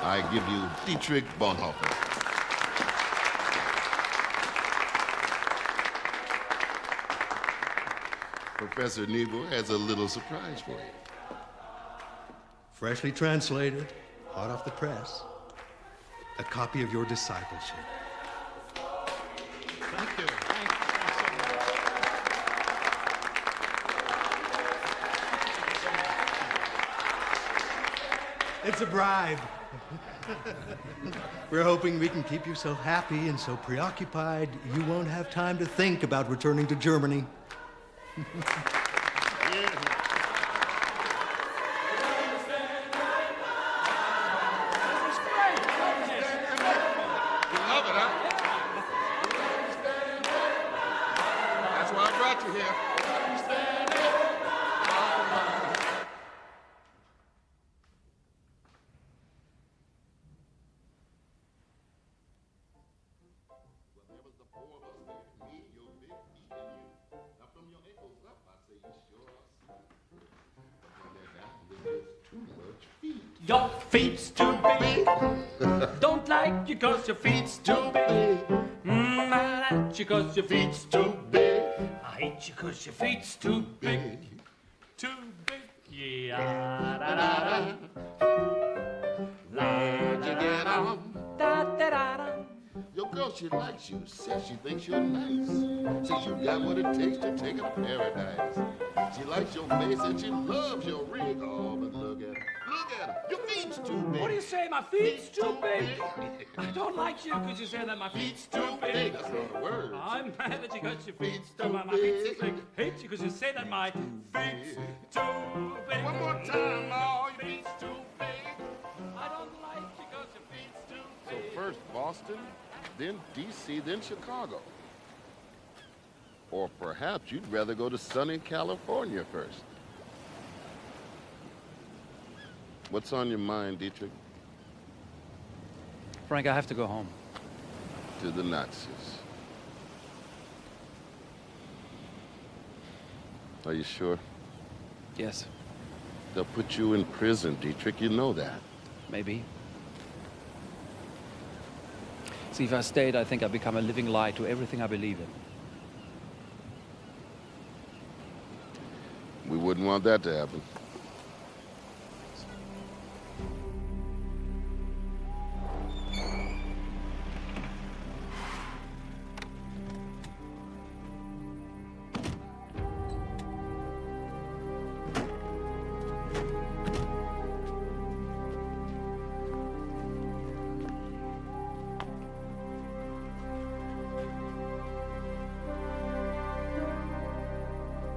I give you Dietrich Bonhoeffer. Professor Nebo has a little surprise for you. Freshly translated, hot off the press. A copy of your discipleship. Thank you. It's a bribe. We're hoping we can keep you so happy and so preoccupied you won't have time to think about returning to Germany. That's why I brought you here. Your feet's too big. Don't like you 'cause your feet's too big. I like you 'cause your feet's too big. I hate you 'cause your feet's too big. Too big. Yeah. Da, da, da. Where'd you get on? Da, da, da, da. Your girl, she likes you, says she thinks you're nice. Says you got what it takes to take her to paradise. She likes your face and she loves your ring. Oh, but look at her. Look at her. Your feet's too big. What do you say? My feet's too big. I don't like you because you say that my feet's too big. That's not a word. I'm mad at you because your feet's too big. My feet's too big. Hate you because you say that my feet's too big. One more time, oh, your feet's too big. I don't like you because your feet's too So big. first Boston, then D.C., then Chicago. Or perhaps you'd rather go to sunny California first. What's on your mind, Dietrich? Frank, I have to go home. To the Nazis. Are you sure? Yes, They'll put you in prison, Dietrich. You know that. maybe. See, if I stayed, I think I'd become a living lie to everything I believe in. We wouldn't want that to happen.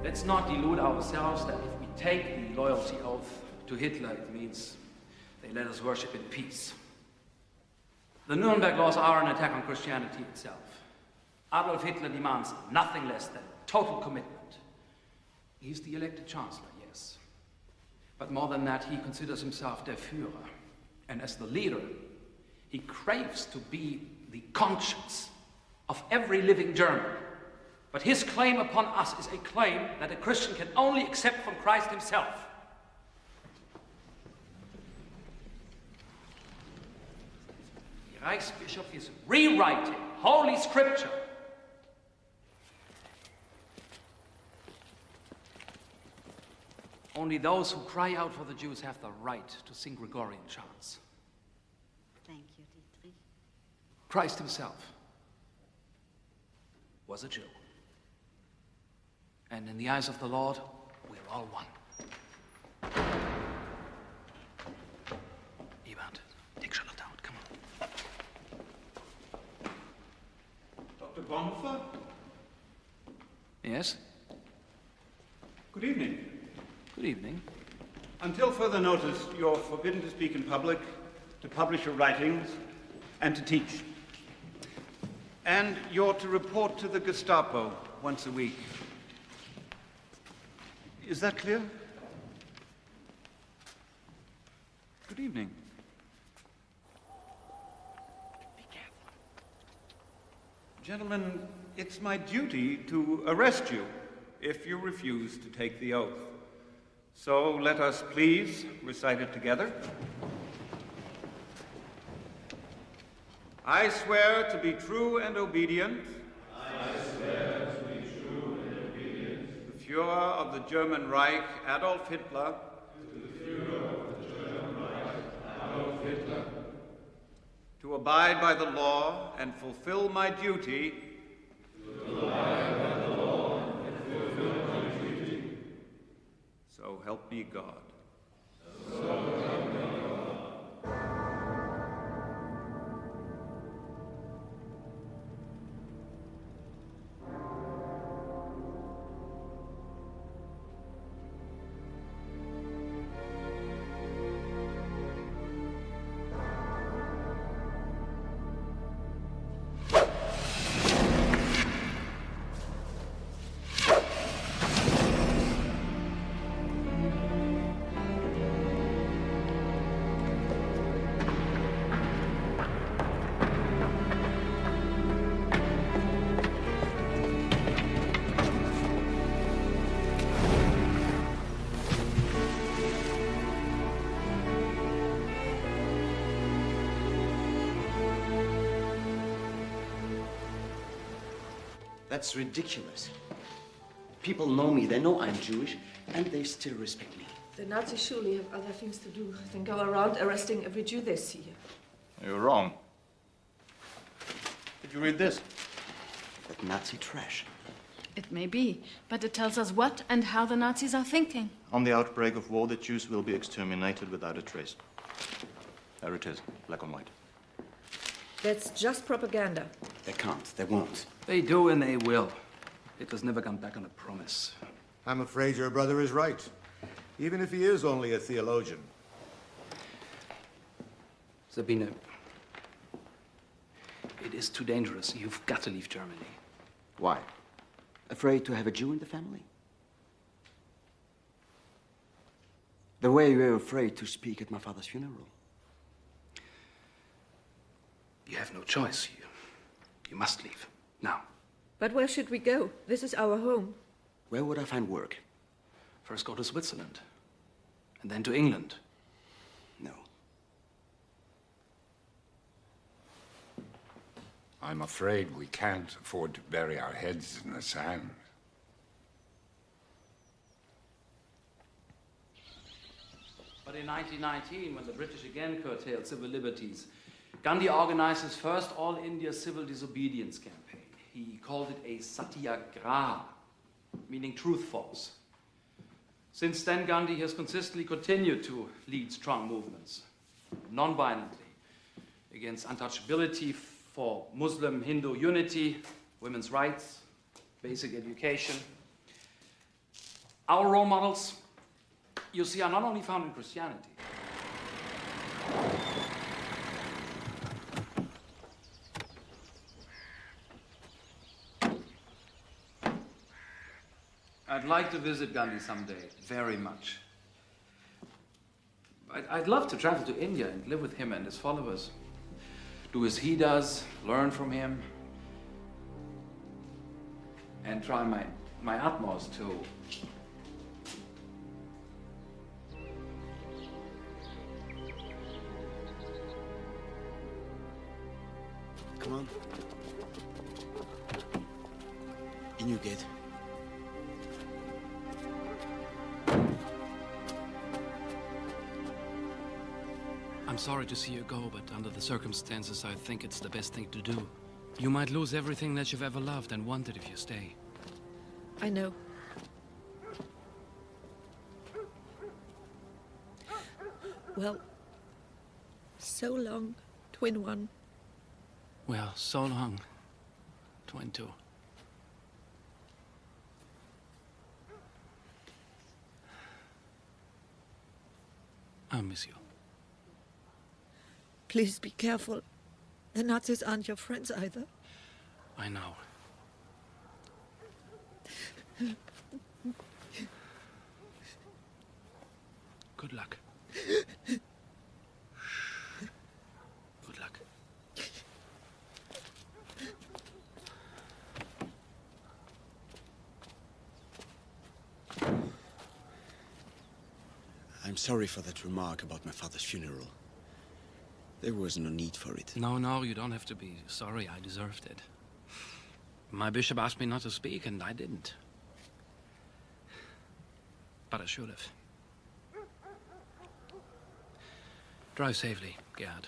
Let's not delude ourselves that if we take the loyalty oath to Hitler, it means they let us worship in peace. The Nuremberg laws are an attack on Christianity itself. Adolf Hitler demands nothing less than total commitment. He's the elected chancellor, yes. But more than that, he considers himself der Führer. And as the leader, he craves to be the conscience of every living German. But his claim upon us is a claim that a Christian can only accept from Christ himself. The Reichsbishop is rewriting Holy Scripture. Only those who cry out for the Jews have the right to sing Gregorian chants. Thank you, Dietrich. Christ himself was a Jew. And in the eyes of the Lord, we're all one. Iemand, dik Charlotte. Bonhoeffer? Yes? Good evening. Good evening. Until further notice, you're forbidden to speak in public, to publish your writings, and to teach. And you're to report to the Gestapo once a week. Is that clear? Good evening. Be careful. Gentlemen, it's my duty to arrest you if you refuse to take the oath. So let us please recite it together. I swear to be true and obedient. I swear to be true and obedient. The Führer of the German Reich, Adolf Hitler. To the Führer of the German Reich, Adolf Hitler. To abide by the law and fulfill my duty. To abide by the law and fulfill my duty. So help me God. So help me God. That's ridiculous. People know me, they know I'm Jewish, and they still respect me. The Nazis surely have other things to do than go around arresting every Jew they see. You're wrong. Did you read this? That Nazi trash. It may be, but it tells us what and how the Nazis are thinking. On the outbreak of war, the Jews will be exterminated without a trace. There it is, black and white. That's just propaganda. They can't, they won't. They do and they will. Hitler's never gone back on a promise. I'm afraid your brother is right, even if he is only a theologian. Sabine, it is too dangerous. You've got to leave Germany. Why? Afraid to have a Jew in the family? The way you were afraid to speak at my father's funeral. You have no choice. You must leave. Now. But where should we go? This is our home. Where would I find work? First go to Switzerland. And then to England. No. I'm afraid we can't afford to bury our heads in the sand. But in 1919, when the British again curtailed civil liberties, Gandhi organized his first all-India civil disobedience campaign. He called it a satyagraha, meaning truth force. Since then, Gandhi has consistently continued to lead strong movements, non-violently, against untouchability, for Muslim-Hindu unity, women's rights, basic education. Our role models, you see, are not only found in Christianity. I'd like to visit Gandhi someday, very much. I'd love to travel to India and live with him and his followers. Do as he does, learn from him, and try my utmost to Come on. In you get. I'm sorry to see you go, but under the circumstances, I think it's the best thing to do. You might lose everything that you've ever loved and wanted if you stay. I know. Well, so long, Twin One. Well, so long, went too. I'll miss you. Please be careful. The Nazis aren't your friends either. I know. Good luck. Good luck. I'm sorry for that remark about my father's funeral. There was no need for it. No, you don't have to be sorry. I deserved it. My bishop asked me not to speak, and I didn't. But I should have. Drive safely, Gerhard.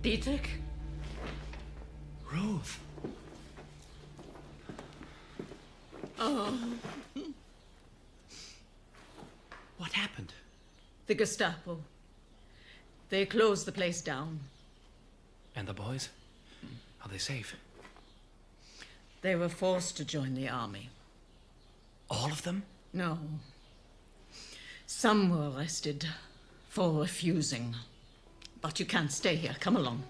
Dietrich? Ruth. Oh. What happened? The Gestapo. They closed the place down. And the boys? Are they safe? They were forced to join the army. All of them? No. Some were arrested for refusing. But you can't stay here. Come along.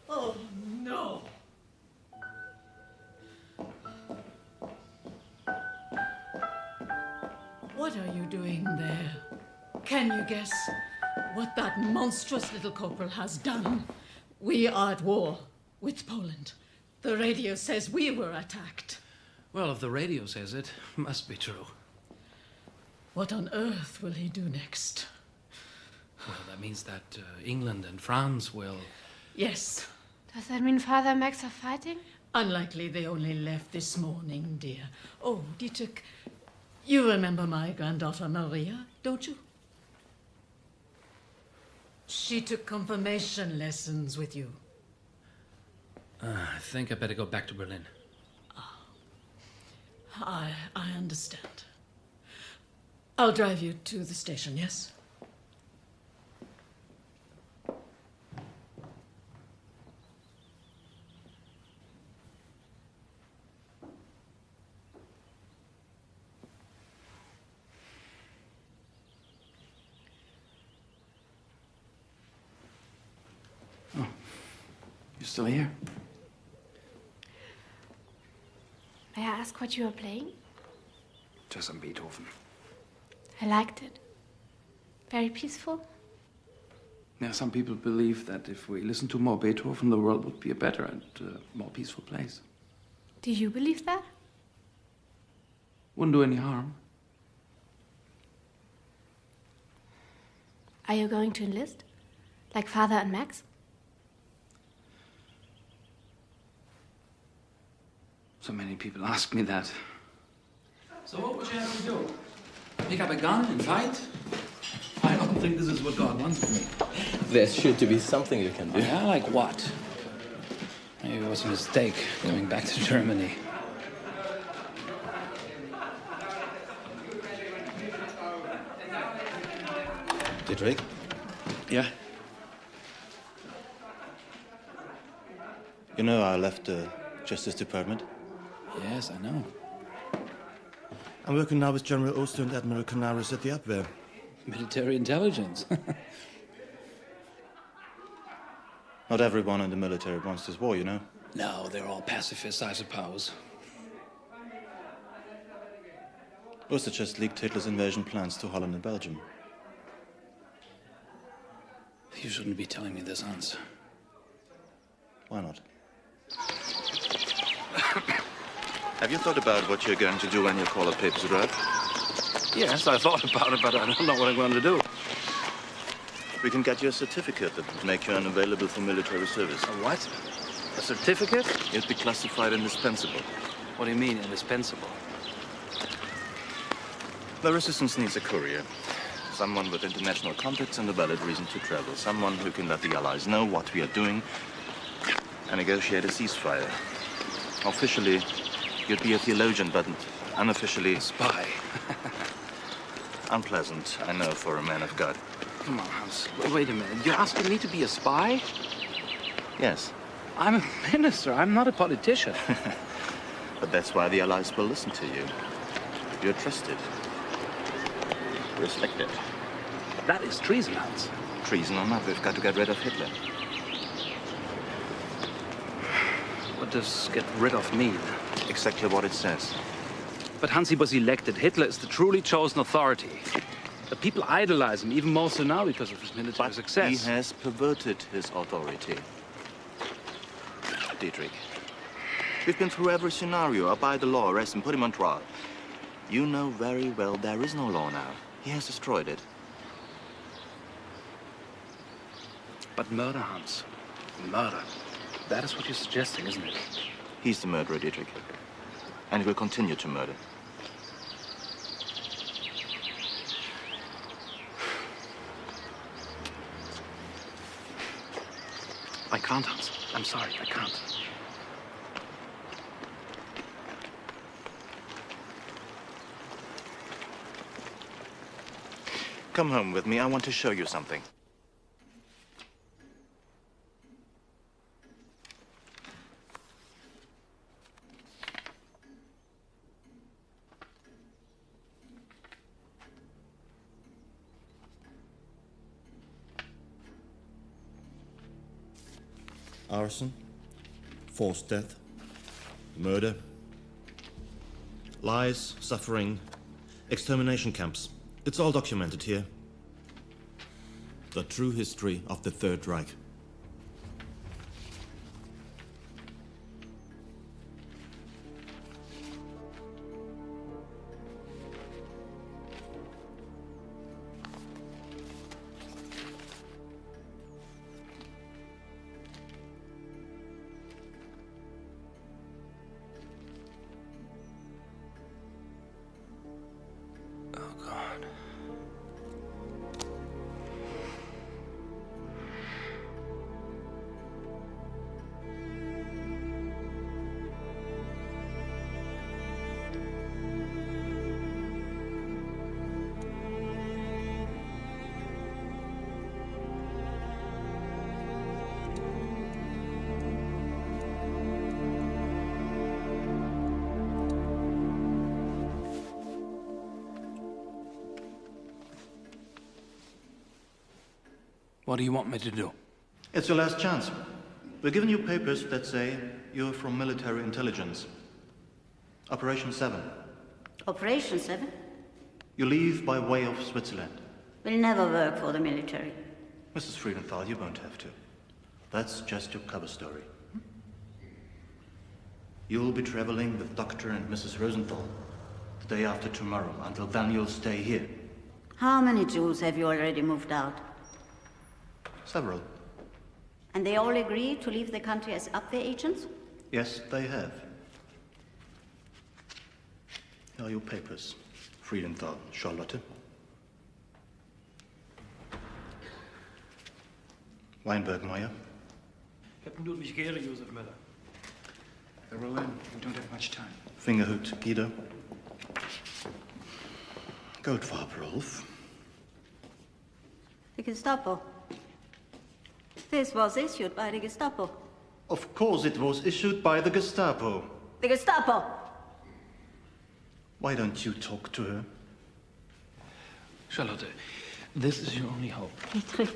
Oh, no. What are you doing there? Can you guess what that monstrous little corporal has done? We are at war with Poland. The radio says we were attacked. Well, if the radio says it, must be true. What on earth will he do next? Well, that means that England and France will... Yes. Does that mean Father and Max are fighting? Unlikely. They only left this morning, dear. Oh, Dietrich, you remember my granddaughter Maria, don't you? She took confirmation lessons with you. I think I better go back to Berlin. I understand. I'll drive you to the station, yes? You still here? May I ask what you are playing? Just some Beethoven. I liked it. Very peaceful. Yeah, some people believe that if we listen to more Beethoven, the world would be a better and more peaceful place. Do you believe that? Wouldn't do any harm. Are you going to enlist? Like Father and Max? So many people ask me that. So what would you have to do? Pick up a gun and fight? I don't think this is what God wants for me. There's sure to be something you can do. Yeah, like what? Maybe it was a mistake coming back to Germany. Dietrich? Yeah? You know I left the Justice Department? Yes, I know. I'm working now with General Oster and Admiral Canaris at the Abwehr. Military intelligence. Not everyone in the military wants this war, you know? No, they're all pacifists, I suppose. Oster just leaked Hitler's invasion plans to Holland and Belgium. You shouldn't be telling me this, Hans. Why not? Have you thought about what you're going to do when your call-up papers arrive? Yes, I thought about it, but I don't know what I'm going to do. We can get you a certificate that would make you unavailable for military service. A what? A certificate? You'd be classified indispensable. What do you mean, indispensable? The resistance needs a courier. Someone with international contacts and a valid reason to travel. Someone who can let the Allies know what we are doing and negotiate a ceasefire. Officially, you'd be a theologian, but unofficially... A spy. Unpleasant, I know, for a man of God. Come on, Hans. Wait a minute. You're asking me to be a spy? Yes. I'm a minister. I'm not a politician. But that's why the Allies will listen to you. You're trusted. Respected. That is treason, Hans. Treason or not, we've got to get rid of Hitler. What does get rid of mean? Exactly what it says. But Hans, he was elected. Hitler is the truly chosen authority. The people idolize him, even more so now because of his military success. He has perverted his authority. Dietrich, we've been through every scenario. Abide the law, arrest him, put him on trial. You know very well there is no law now. He has destroyed it. But murder, Hans. Murder. That is what you're suggesting, isn't it? He's the murderer, Dietrich. And he will continue to murder. I can't, Hans. I'm sorry, I can't. Come home with me. I want to show you something. Arson, forced death, murder, lies, suffering, extermination camps. It's all documented here. The true history of the Third Reich. What do you want me to do? It's your last chance. We're giving you papers that say you're from military intelligence. Operation 7. Operation 7? You leave by way of Switzerland. Will never work for the military. Mrs. Friedenthal, you won't have to. That's just your cover story. You'll be traveling with Dr. and Mrs. Rosenthal the day after tomorrow. Until then, you'll stay here. How many Jews have you already moved out? Several. And they all agree to leave the country as Abwehr agents? Yes, they have. Here are your papers. Friedenthal, Charlotte. Weinberg, Meyer. Captain Ludwig Gehre, Josef Müller. Roll in. We don't have much time. Fingerhut, Guido. Goldfarb, Rolf. The Gestapo. This was issued by the Gestapo. Of course it was issued by the Gestapo. The Gestapo! Why don't you talk to her? Charlotte, this is your only hope. Dietrich.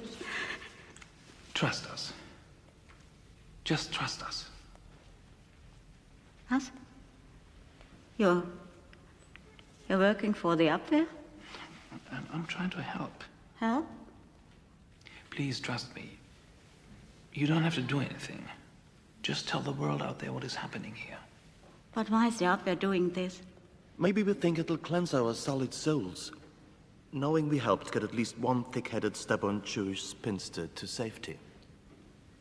Trust us. Just trust us. Us? You're working for the Abwehr? I'm trying to help. Help? Please trust me. You don't have to do anything. Just tell the world out there what is happening here. But why is the Abwehr doing this? Maybe we think it'll cleanse our sullied souls, knowing we helped get at least one thick-headed, stubborn Jewish spinster to safety.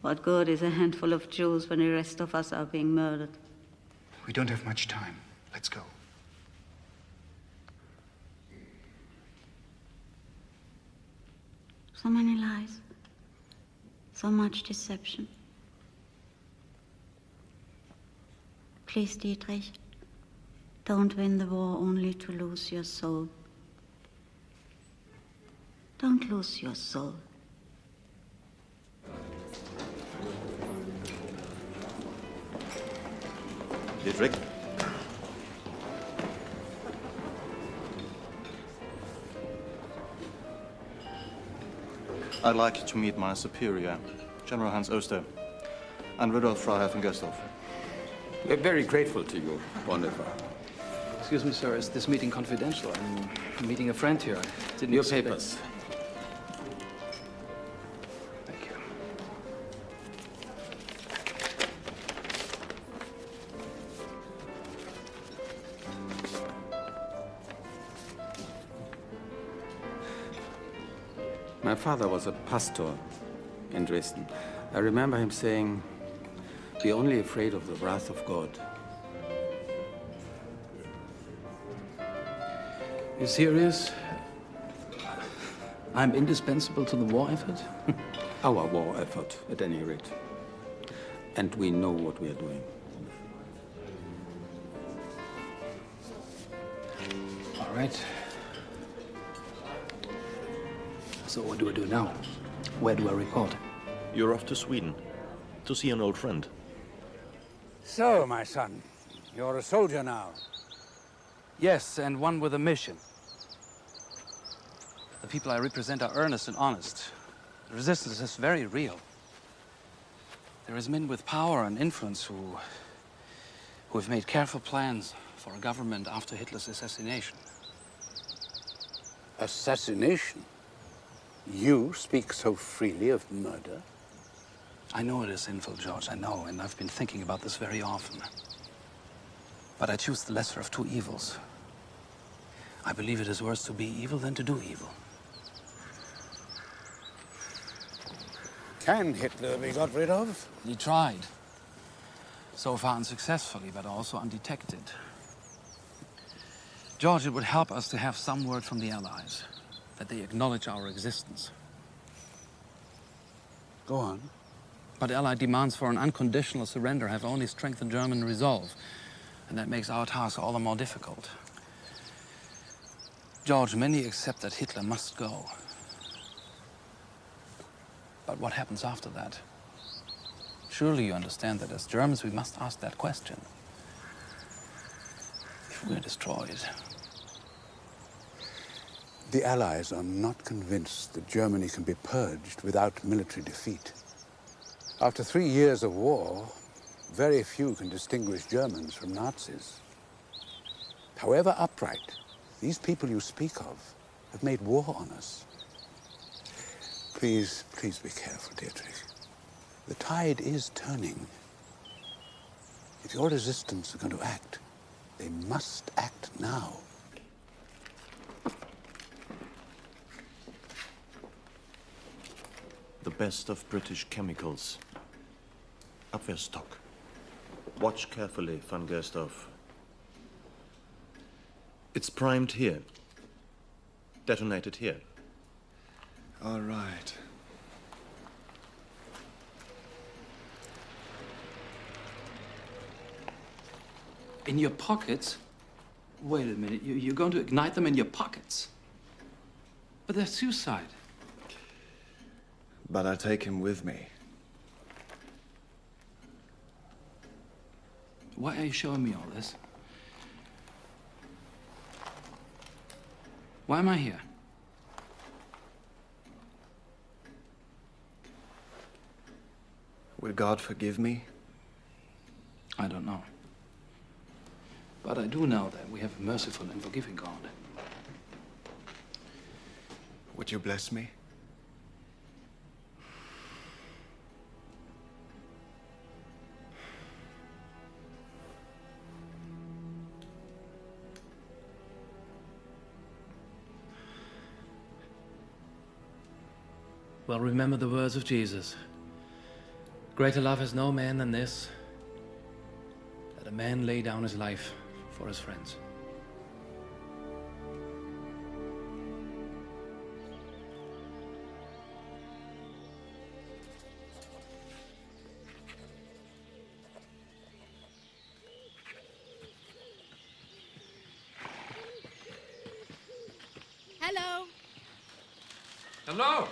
What good is a handful of Jews when the rest of us are being murdered? We don't have much time. Let's go. So many lies. So much deception. Please, Dietrich, don't win the war only to lose your soul. Don't lose your soul. Dietrich? I'd like to meet my superior, General Hans Oster, and Rudolf Freiherr von Gersdorf. We're very grateful to you, Bonhoeffer. Excuse me, sir, is this meeting confidential? I'm meeting a friend here. I didn't Your expect- papers. Thank you. My father was a pastor in Dresden. I remember him saying, "Be only afraid of the wrath of God." You serious? I'm indispensable to the war effort? Our war effort, at any rate. And we know what we are doing. All right. So what do I do now? Where do I report? You're off to Sweden to see an old friend. So, my son, you're a soldier now. Yes, and one with a mission. The people I represent are earnest and honest. The resistance is very real. There is men with power and influence who have made careful plans for a government after Hitler's assassination. Assassination? You speak so freely of murder? I know it is sinful, George, I know, and I've been thinking about this very often. But I choose the lesser of two evils. I believe it is worse to be evil than to do evil. Can Hitler be got rid of? He tried. So far unsuccessfully, but also undetected. George, it would help us to have some word from the Allies, that they acknowledge our existence. Go on. But Allied demands for an unconditional surrender have only strengthened German resolve, and that makes our task all the more difficult. George, many accept that Hitler must go. But what happens after that? Surely you understand that as Germans we must ask that question. If we're destroyed. The Allies are not convinced that Germany can be purged without military defeat. After 3 years of war, very few can distinguish Germans from Nazis. However upright, these people you speak of have made war on us. Please, please be careful, Dietrich. The tide is turning. If your resistance are going to act, they must act now. The best of British chemicals. Abwehrstock. Watch carefully, von Gersdorf. It's primed here. Detonated here. All right. In your pockets? Wait a minute, you're going to ignite them in your pockets? But that's suicide. But I take him with me. Why are you showing me all this? Why am I here? Will God forgive me? I don't know. But I do know that we have a merciful and forgiving God. Would you bless me? Well, remember the words of Jesus. Greater love has no man than this, that a man lay down his life for his friends. Hello. Hello.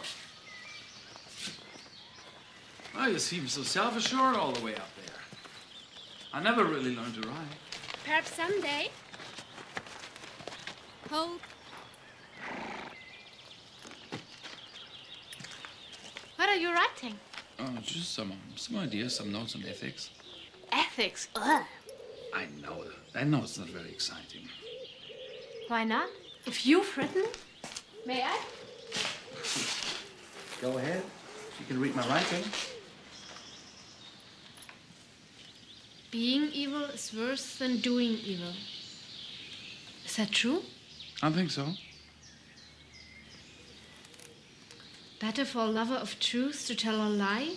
Oh, you seem so self-assured all the way up there. I never really learned to ride. Perhaps someday. Hold. What are you writing? Oh, just some ideas, some notes on ethics. Ethics. Ugh. I know it's not very exciting. Why not? If you've written it, may I? Go ahead. You can read my writing. Being evil is worse than doing evil. Is that true? I think so. Better for a lover of truth to tell a lie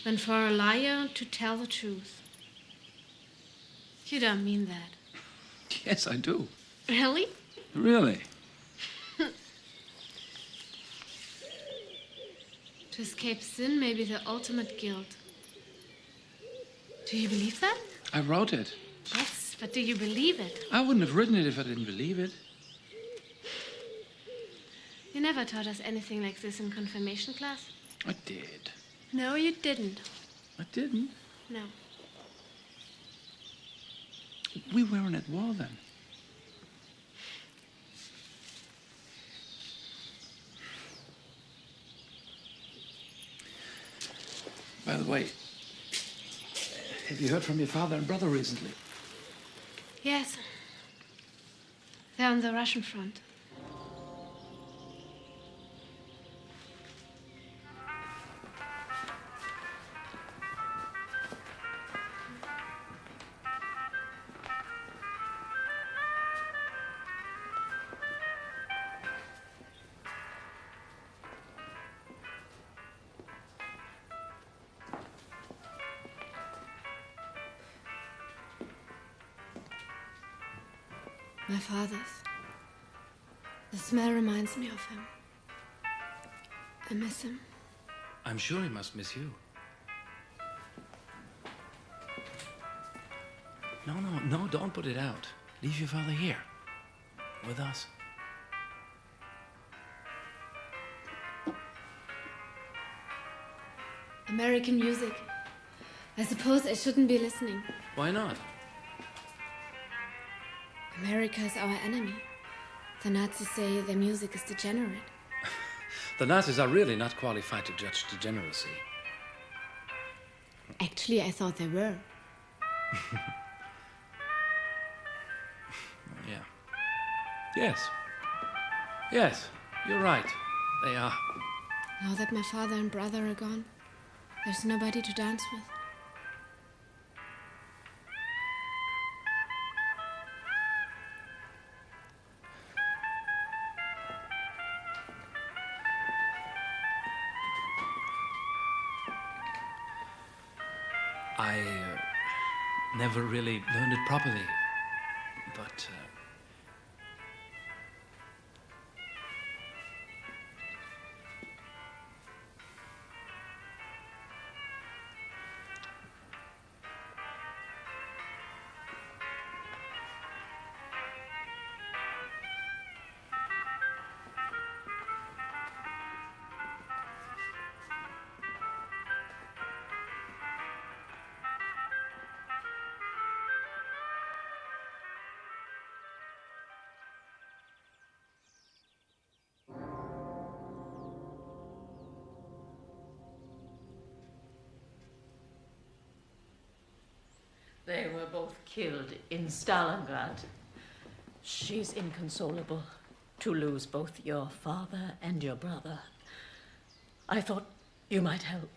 than for a liar to tell the truth. You don't mean that. Yes, I do. Really? Really? To escape sin may be the ultimate guilt. Do you believe that? I wrote it. Yes, but do you believe it? I wouldn't have written it if I didn't believe it. You never taught us anything like this in confirmation class. I did. No, you didn't. I didn't. No. We weren't at war then. By the way, have you heard from your father and brother recently? Yes. They're on the Russian front. My father's. The smell reminds me of him. I miss him. I'm sure he must miss you. No, don't put it out. Leave your father here. With us. American music. I suppose I shouldn't be listening. Why not? America is our enemy. The Nazis say their music is degenerate. The Nazis are really not qualified to judge degeneracy. Actually, I thought they were. Yeah. Yes, you're right. They are. Now that my father and brother are gone, there's nobody to dance with. I never really learned it properly, but They were both killed in Stalingrad. She's inconsolable to lose both your father and your brother. I thought you might help.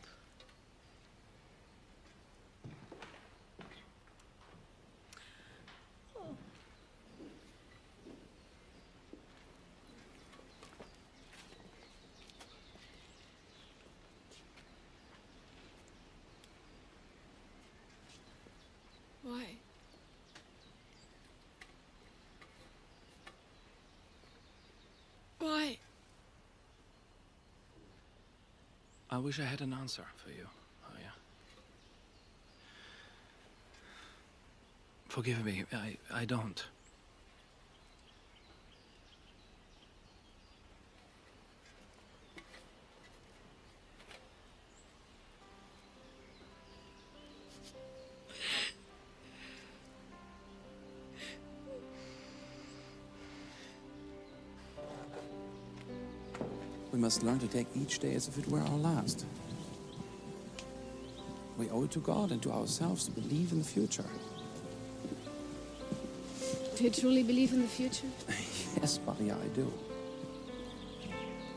Why? Why? I wish I had an answer for you, Maria. Forgive me, I don't. We must learn to take each day as if it were our last. We owe it to God and to ourselves to believe in the future. Do you truly believe in the future? Yes, Maria, I do.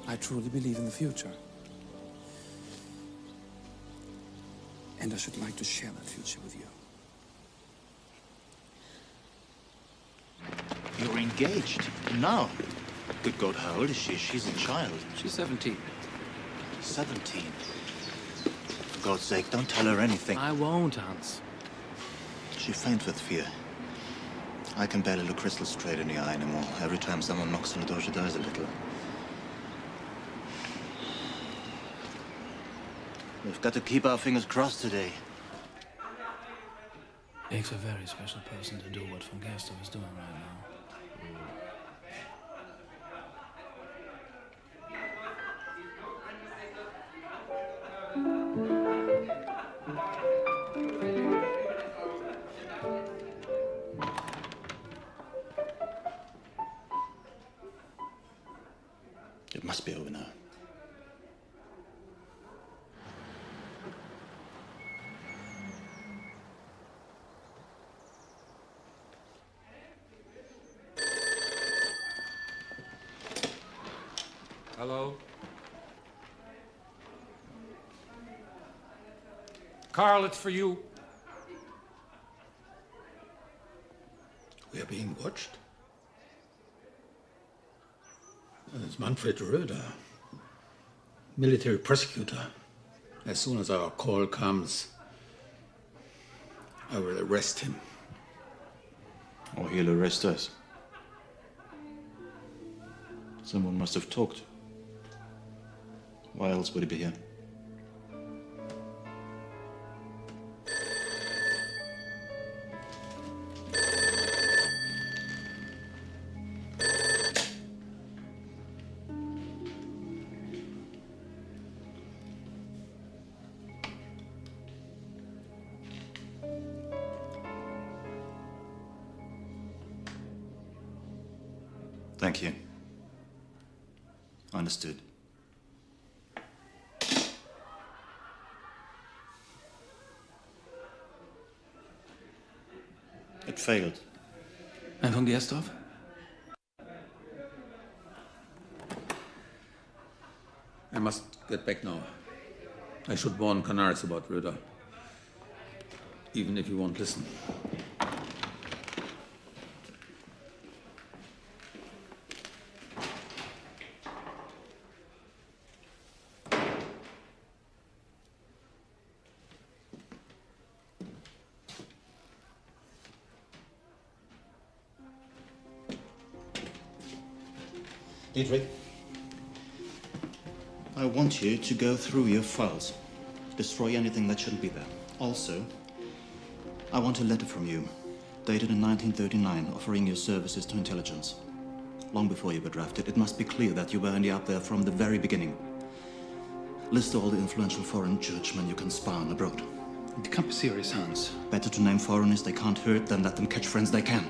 I truly believe in the future. And I should like to share that future with you. You're engaged? Now? Good God, how old is she? She's a child. She's 17. 17? For God's sake, don't tell her anything. I won't, Hans. She faints with fear. I can barely look crystal straight in the eye anymore. Every time someone knocks on the door, she dies a little. We've got to keep our fingers crossed today. Takes a very special person to do what Von Gerstow is doing right now. It must be over now. Hello? Carl, it's for you. We are being watched. It's Manfred Röder, military prosecutor. As soon as our call comes, I will arrest him. Or he'll arrest us. Someone must have talked. Why else would he be here? Thank you. Understood. It failed. And Von Gerstow? I must get back now. I should warn Canards about Röder. Even if he won't listen. Dietrich, I want you to go through your files. Destroy anything that shouldn't be there. Also, I want a letter from you, dated in 1939, offering your services to intelligence. Long before you were drafted, it must be clear that you were in the out there from the very beginning. List all the influential foreign churchmen you can spy on abroad. It can't be serious, Hans. Better to name foreigners they can't hurt than let them catch friends they can.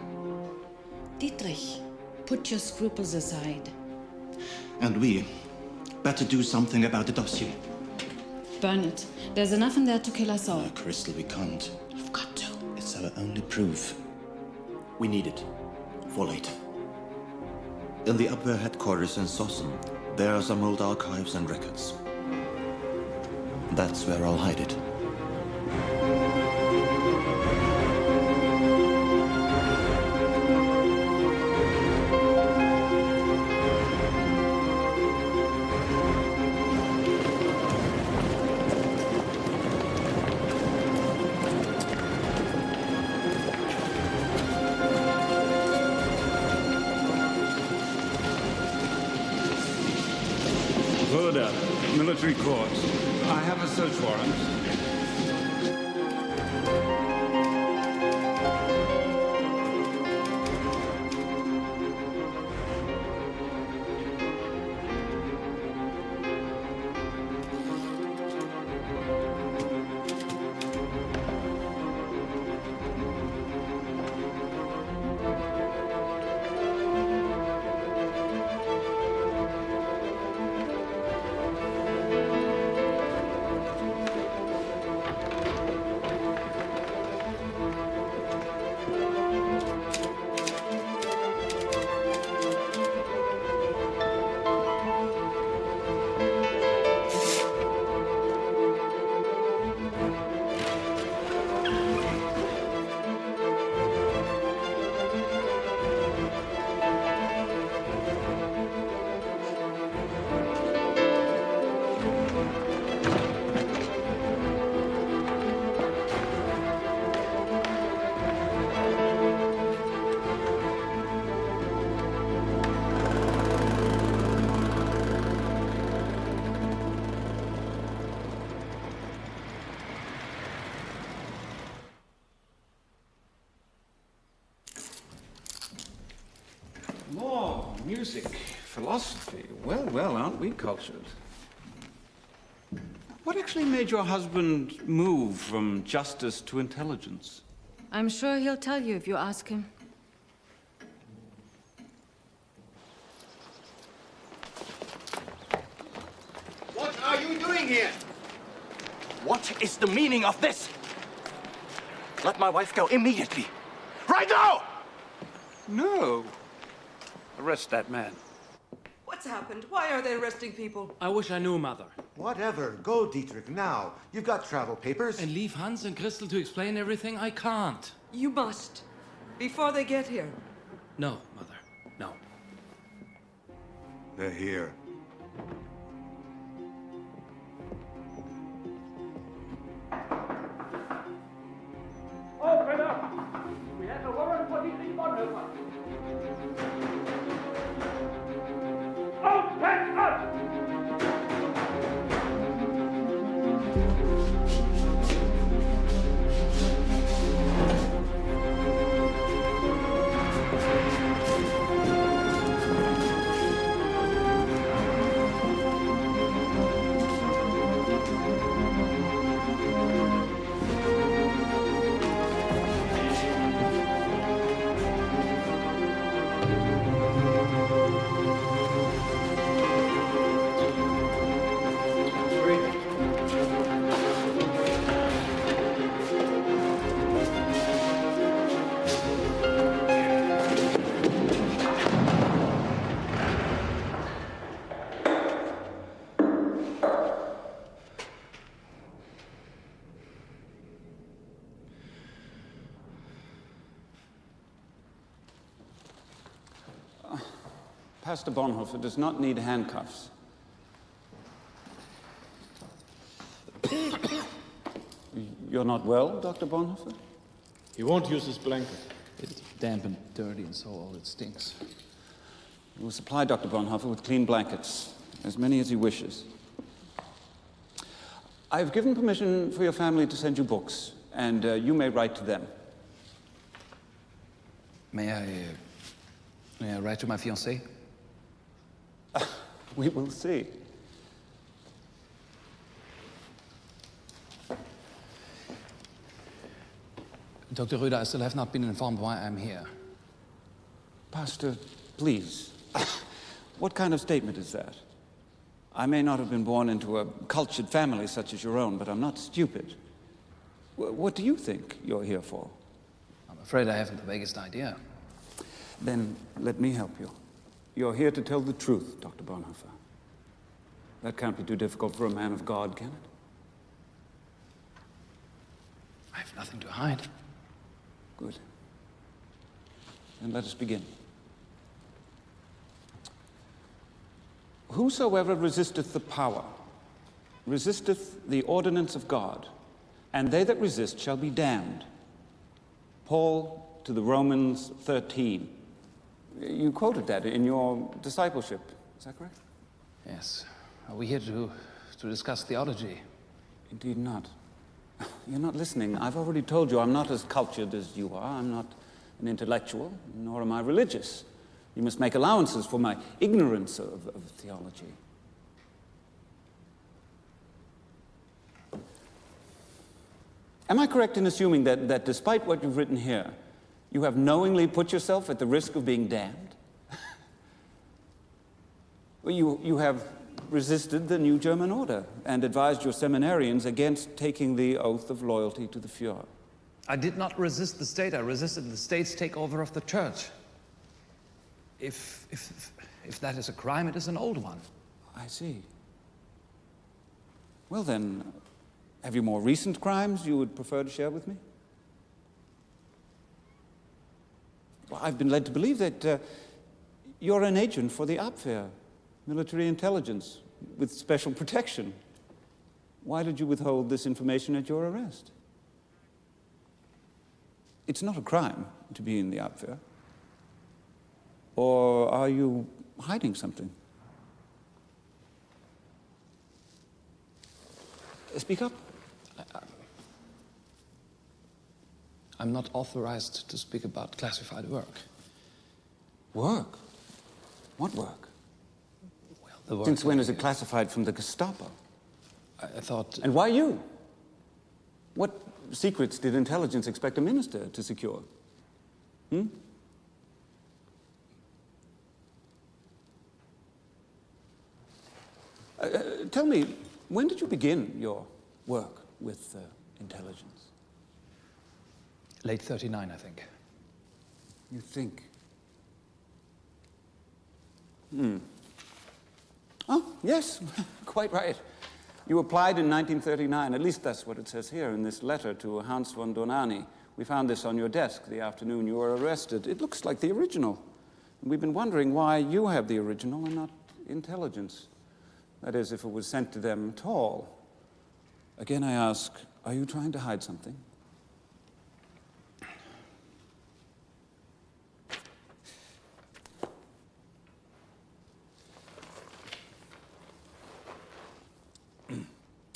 Dietrich, put your scruples aside. And we better do something about the dossier. Burn it. There's enough in there to kill us all. Crystal, we can't. You've got to. It's our proof. We need it. For later. In the Abwehr headquarters in Sossen, there are some old archives and records. That's where I'll hide it. Order, military court. I have a search warrant. Law, music, philosophy. Well, well, aren't we cultured? What actually made your husband move from justice to intelligence? I'm sure he'll tell you if you ask him. What are you doing here? What is the meaning of this? Let my wife go immediately. Right now! No. Arrest that man. What's happened? Why are they arresting people? I wish I knew, Mother. Whatever. Go, Dietrich, now. You've got travel papers. And leave Hans and Christel to explain everything? I can't. You must. Before they get here. No, Mother. No. They're here. Open up! We have a warrant for Dietrich Bonhoeffer. Open up! Pastor Bonhoeffer does not need handcuffs. You're not well, Dr. Bonhoeffer? He won't use his blanket. It's damp and dirty, and so all it stinks. We will supply Dr. Bonhoeffer with clean blankets, as many as he wishes. I've given permission for your family to send you books, and you may write to them. May I write to my fiancée? We will see. Dr. Röder, I still have not been informed why I'm here. Pastor, please. What kind of statement is that? I may not have been born into a cultured family such as your own, but I'm not stupid. What do you think you're here for? afraid I haven't the vaguest idea. Then let me help you. You're here to tell the truth, Dr. Bonhoeffer. That can't be too difficult for a man of God, can it? I have nothing to hide. Good. Then let us begin. Whosoever resisteth the power, resisteth the ordinance of God, and they that resist shall be damned. Paul to the Romans 13. You quoted that in your discipleship, is that correct? Yes. Are we here to discuss theology? Indeed not. You're not listening. I've already told you I'm not as cultured as you are. I'm not an intellectual, nor am I religious. You must make allowances for my ignorance of theology. Am I correct in assuming that despite what you've written here, you have knowingly put yourself at the risk of being damned? Well, you have resisted the new German order and advised your seminarians against taking the oath of loyalty to the Fuhrer. I did not resist the state. I resisted the state's takeover of the church. If that is a crime, it is an old one. I see. Well then, have you more recent crimes you would prefer to share with me? Well, I've been led to believe that you're an agent for the Abwehr, military intelligence, with special protection. Why did you withhold this information at your arrest? It's not a crime to be in the Abwehr. Or are you hiding something? Speak up. I'm not authorized to speak about classified work. Work? What work? Well, the work. Since when is it classified from the Gestapo? I thought... And why you? What secrets did intelligence expect a minister to secure? Tell me, when did you begin your work with intelligence? Late 39, I think. You think? Oh, yes, quite right. You applied in 1939, at least that's what it says here in this letter to Hans von Donani. We found this on your desk the afternoon you were arrested. It looks like the original. And we've been wondering why you have the original and not intelligence. That is, if it was sent to them at all. Again, I ask, are you trying to hide something?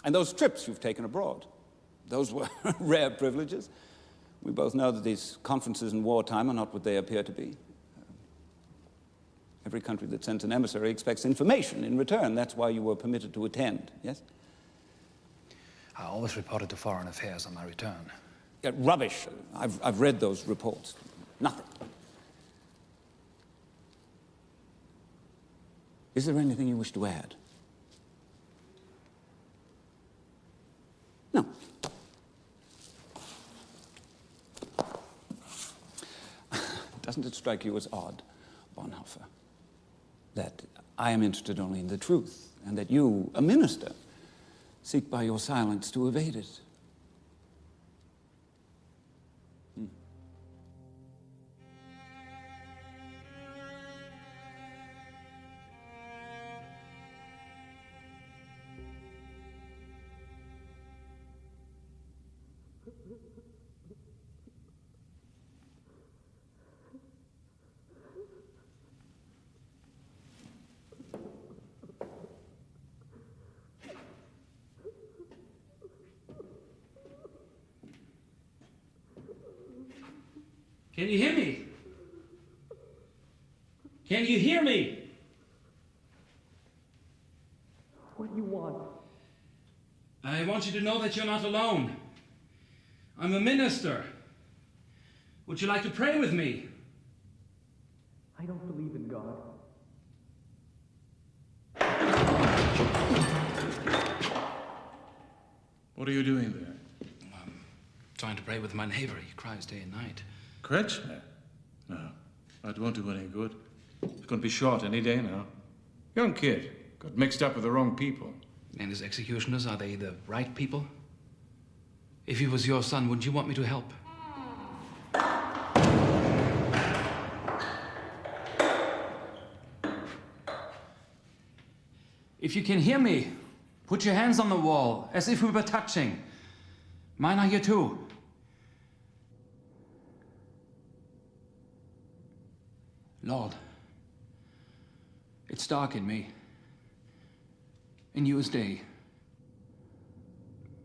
And those trips you've taken abroad, those were rare privileges. We both know that these conferences in wartime are not what they appear to be. Every country that sends an emissary expects information in return. That's why you were permitted to attend, yes? I always reported to Foreign Affairs on my return. Yeah, rubbish. I've read those reports. Nothing. Is there anything you wish to add? No. Doesn't it strike you as odd, Bonhoeffer, that I am interested only in the truth, and that you, a minister, seek by your silence to evade it? Can you hear me? Can you hear me? What do you want? I want you to know that you're not alone. I'm a minister. Would you like to pray with me? I don't believe in God. What are you doing there? I'm trying to pray with my neighbor. He cries day and night. Kretschmer? No, that won't do any good. He's going to be shot any day now. Young kid. Got mixed up with the wrong people. And his executioners, are they the right people? If he was your son, wouldn't you want me to help? If you can hear me, put your hands on the wall, as if we were touching. Mine are here too. Lord, it's dark in me. In you is day.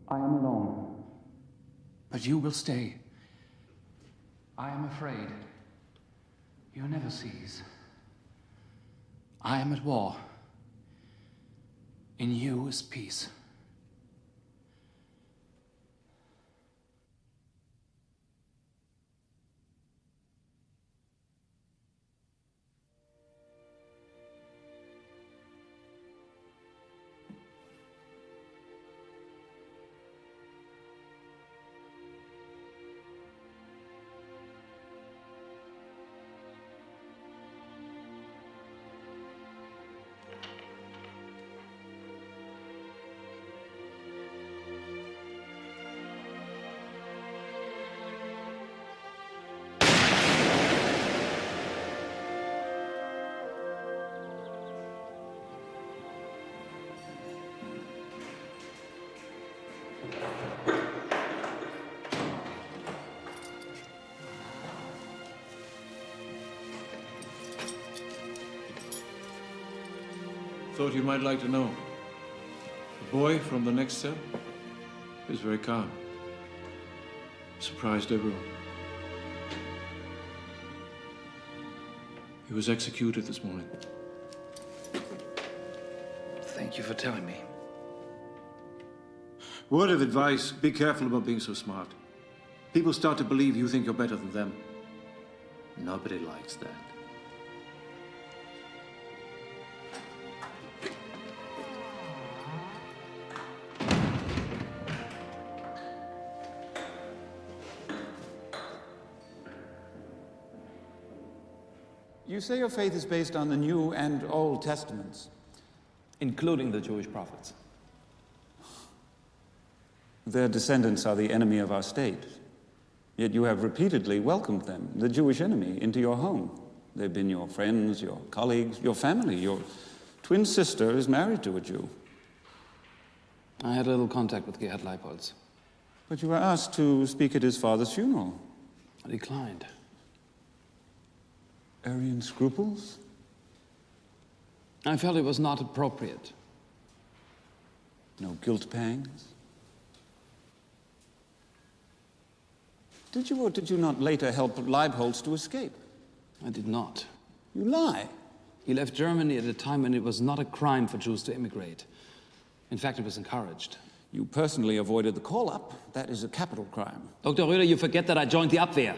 I am alone, but you will stay. I am afraid. You never cease. I am at war. In you is peace. Thought you might like to know. The boy from the next cell is very calm. Surprised everyone. He was executed this morning. Thank you for telling me. Word of advice, be careful about being so smart. People start to believe you think you're better than them. Nobody likes that. You say your faith is based on the New and Old Testaments. Including the Jewish prophets. Their descendants are the enemy of our state. Yet you have repeatedly welcomed them, the Jewish enemy, into your home. They've been your friends, your colleagues, your family. Your twin sister is married to a Jew. I had a little contact with Gerhard Leipolds. But you were asked to speak at his father's funeral. I declined. Aryan scruples? I felt it was not appropriate. No guilt pangs? Did you or did you not later help Leibholz to escape? I did not. You lie. He left Germany at a time when it was not a crime for Jews to immigrate. In fact, it was encouraged. You personally avoided the call-up. That is a capital crime. Dr. Röder, you forget that I joined the Abwehr.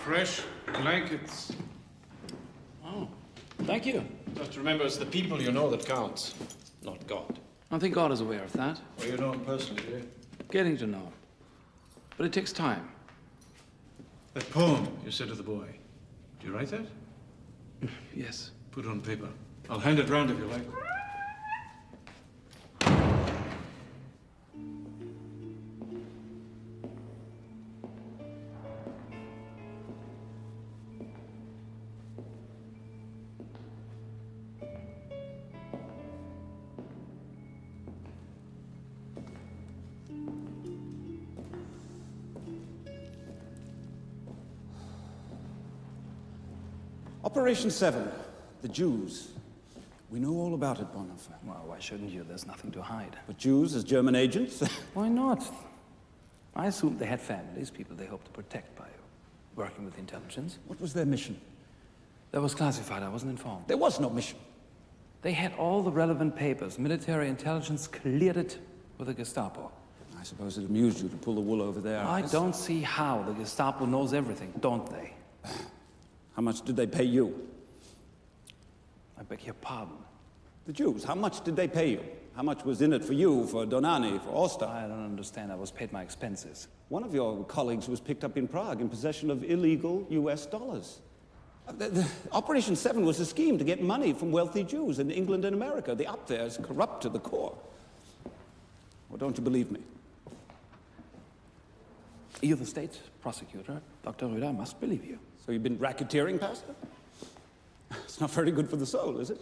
Fresh blankets. Oh, thank you. Just remember, it's the people you know that counts, not God. I think God is aware of that. Well, you know him personally, do you? Getting to know. But it takes time. That poem you said to the boy, did you write that? Yes. Put it on paper. I'll hand it round if you like. Operation 7, the Jews. We know all about it, Bonhoeffer. Well, why shouldn't you? There's nothing to hide. But Jews as German agents? Why not? I assumed they had families, people they hoped to protect by working with intelligence. What was their mission? That was classified. I wasn't informed. There was no mission. They had all the relevant papers. Military intelligence cleared it with the Gestapo. I suppose it amused you to pull the wool over their eyes. I don't see how. The Gestapo knows everything, don't they? How much did they pay you? I beg your pardon. The Jews, how much did they pay you? How much was in it for you, for Donani, for Osta? I don't understand. I was paid my expenses. One of your colleagues was picked up in Prague in possession of illegal US dollars. The Operation 7 was a scheme to get money from wealthy Jews in England and America. The up there is corrupt to the core. Or don't you believe me? You're the state prosecutor. Dr. Röder, I must believe you. So you've been racketeering, Pastor? It's not very good for the soul, is it?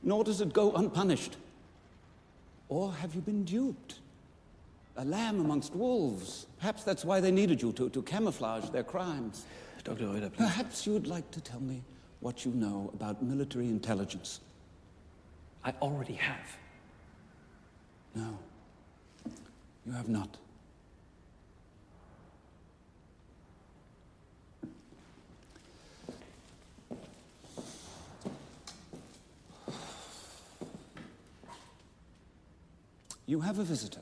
Nor does it go unpunished. Or have you been duped? A lamb amongst wolves. Perhaps that's why they needed you, to camouflage their crimes. Dr. Röder, please. Perhaps you would like to tell me what you know about military intelligence. I already have. No, you have not. You have a visitor.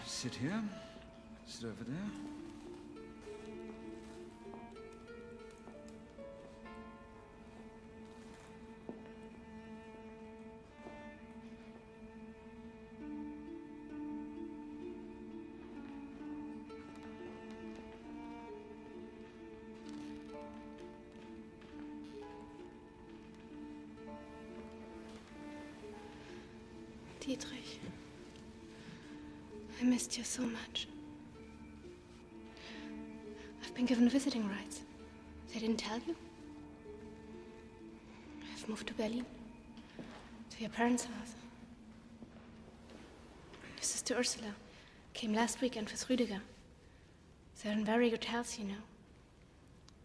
Sit here. Sit over there. Dietrich, I missed you so much. I've been given visiting rights. They didn't tell you? I've moved to Berlin, to your parents' house. Your sister Ursula came last weekend with Rüdiger. They're in very good health, you know.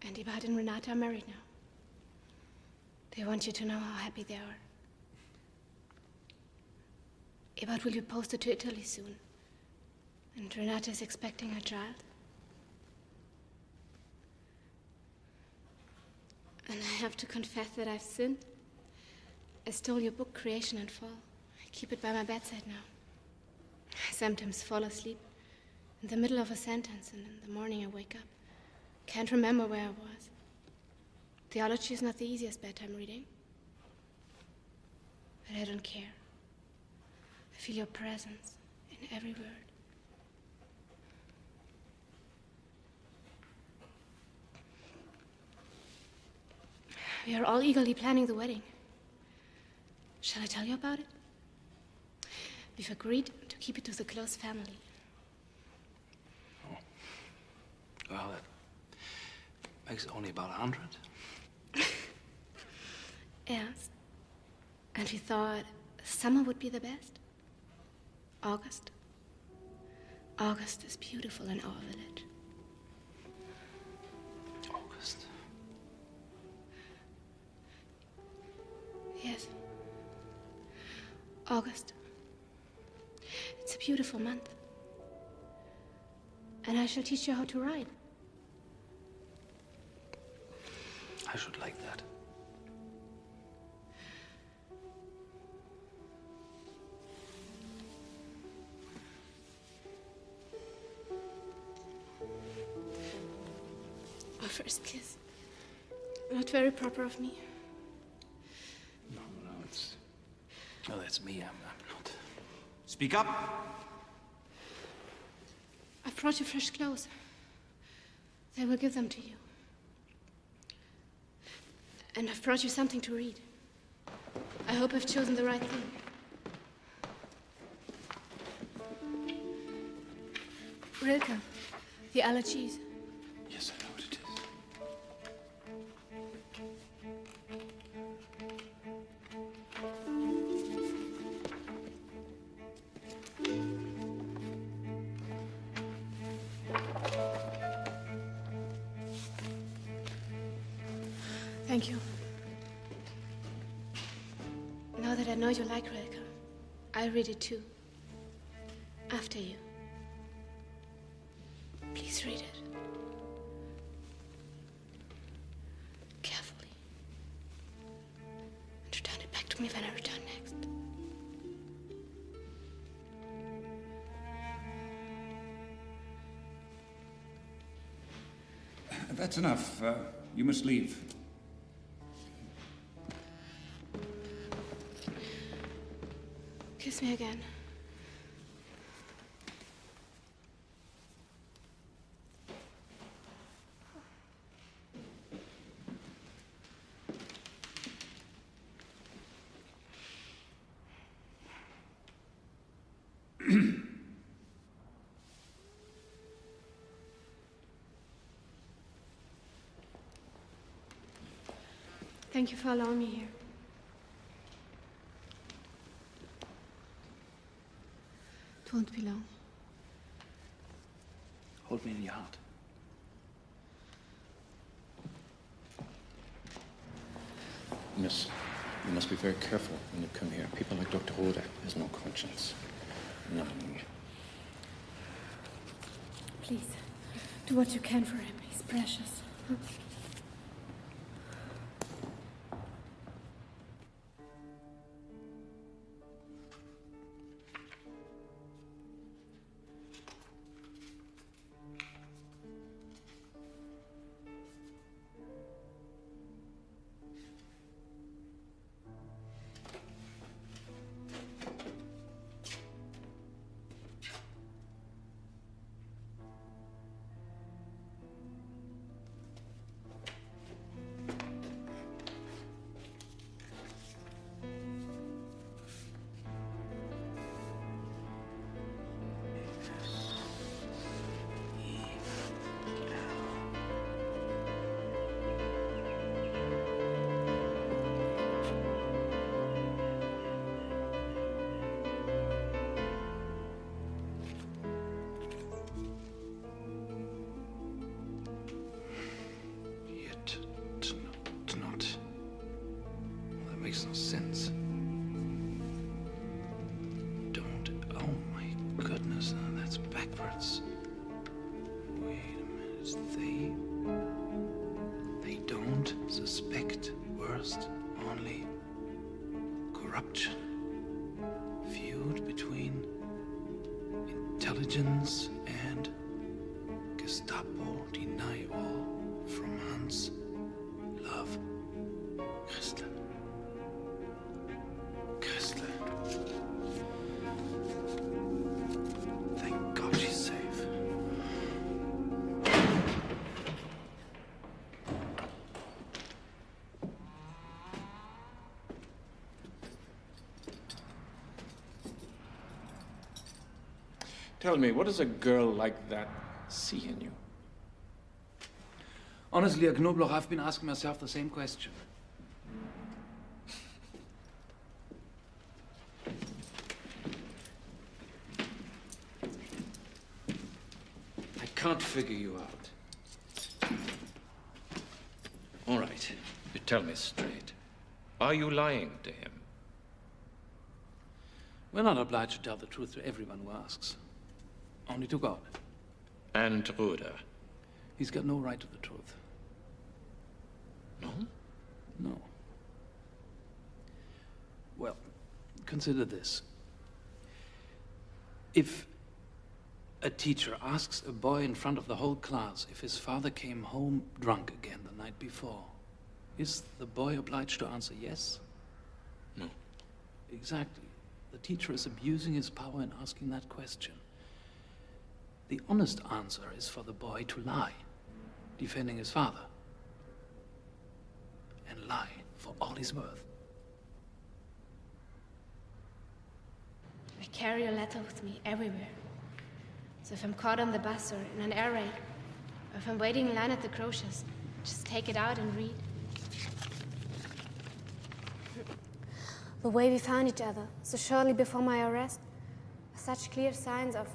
And Eberhard and Renate are married now. They want you to know how happy they are. Eberhard will be posted to Italy soon. And Renate is expecting a child. And I have to confess that I've sinned. I stole your book, Creation and Fall. I keep it by my bedside now. I sometimes fall asleep in the middle of a sentence, and in the morning I wake up. Can't remember where I was. Theology is not the easiest bedtime reading. But I don't care. I feel your presence in every word. We are all eagerly planning the wedding. Shall I tell you about it? We've agreed to keep it to the close family. Oh. Well, that makes it only about 100. Yes. And we thought summer would be the best. August. August is beautiful in our village. August. Yes. August. It's a beautiful month. And I shall teach you how to ride. I should like that. Our first kiss. Not very proper of me. No, it's... Oh, that's me. I'm not... Speak up. I've brought you fresh clothes. They will give them to you. And I've brought you something to read. I hope I've chosen the right thing. Rilke, The Allergies. Yes, I know what it is. Thank you. Now that I know you like Rilke, I'll read it too. After you. Please read it. me when I return next. That's enough. You must leave. Kiss me again. Thank you for allowing me here. It won't be long. Hold me in your heart. Miss, you must be very careful when you come here. People like Dr. Roder has no conscience. None. Please, do what you can for him. He's precious. Makes no sense. Don't. Oh my goodness, that's backwards. Wait a minute. They don't suspect worst, only corruption. Feud between intelligence and Gestapo. Deny all from Hans. Love. Christel. Thank God she's safe. Tell me, what does a girl like that see in you? Honestly, Herr Knobloch, I've been asking myself the same question. I can't figure you out. All right, you tell me straight. Are you lying to him? We're not obliged to tell the truth to everyone who asks. Only to God. And Ruder? He's got no right to the truth. No? No. Well, consider this. If a teacher asks a boy in front of the whole class if his father came home drunk again the night before, is the boy obliged to answer yes? No. Exactly. The teacher is abusing his power in asking that question. The honest answer is for the boy to lie, defending his father. And lie for all he's worth. I carry a letter with me everywhere. So if I'm caught on the bus or in an air raid, or if I'm waiting in line at the grocer's, just take it out and read. The way we found each other, so shortly before my arrest, such clear signs of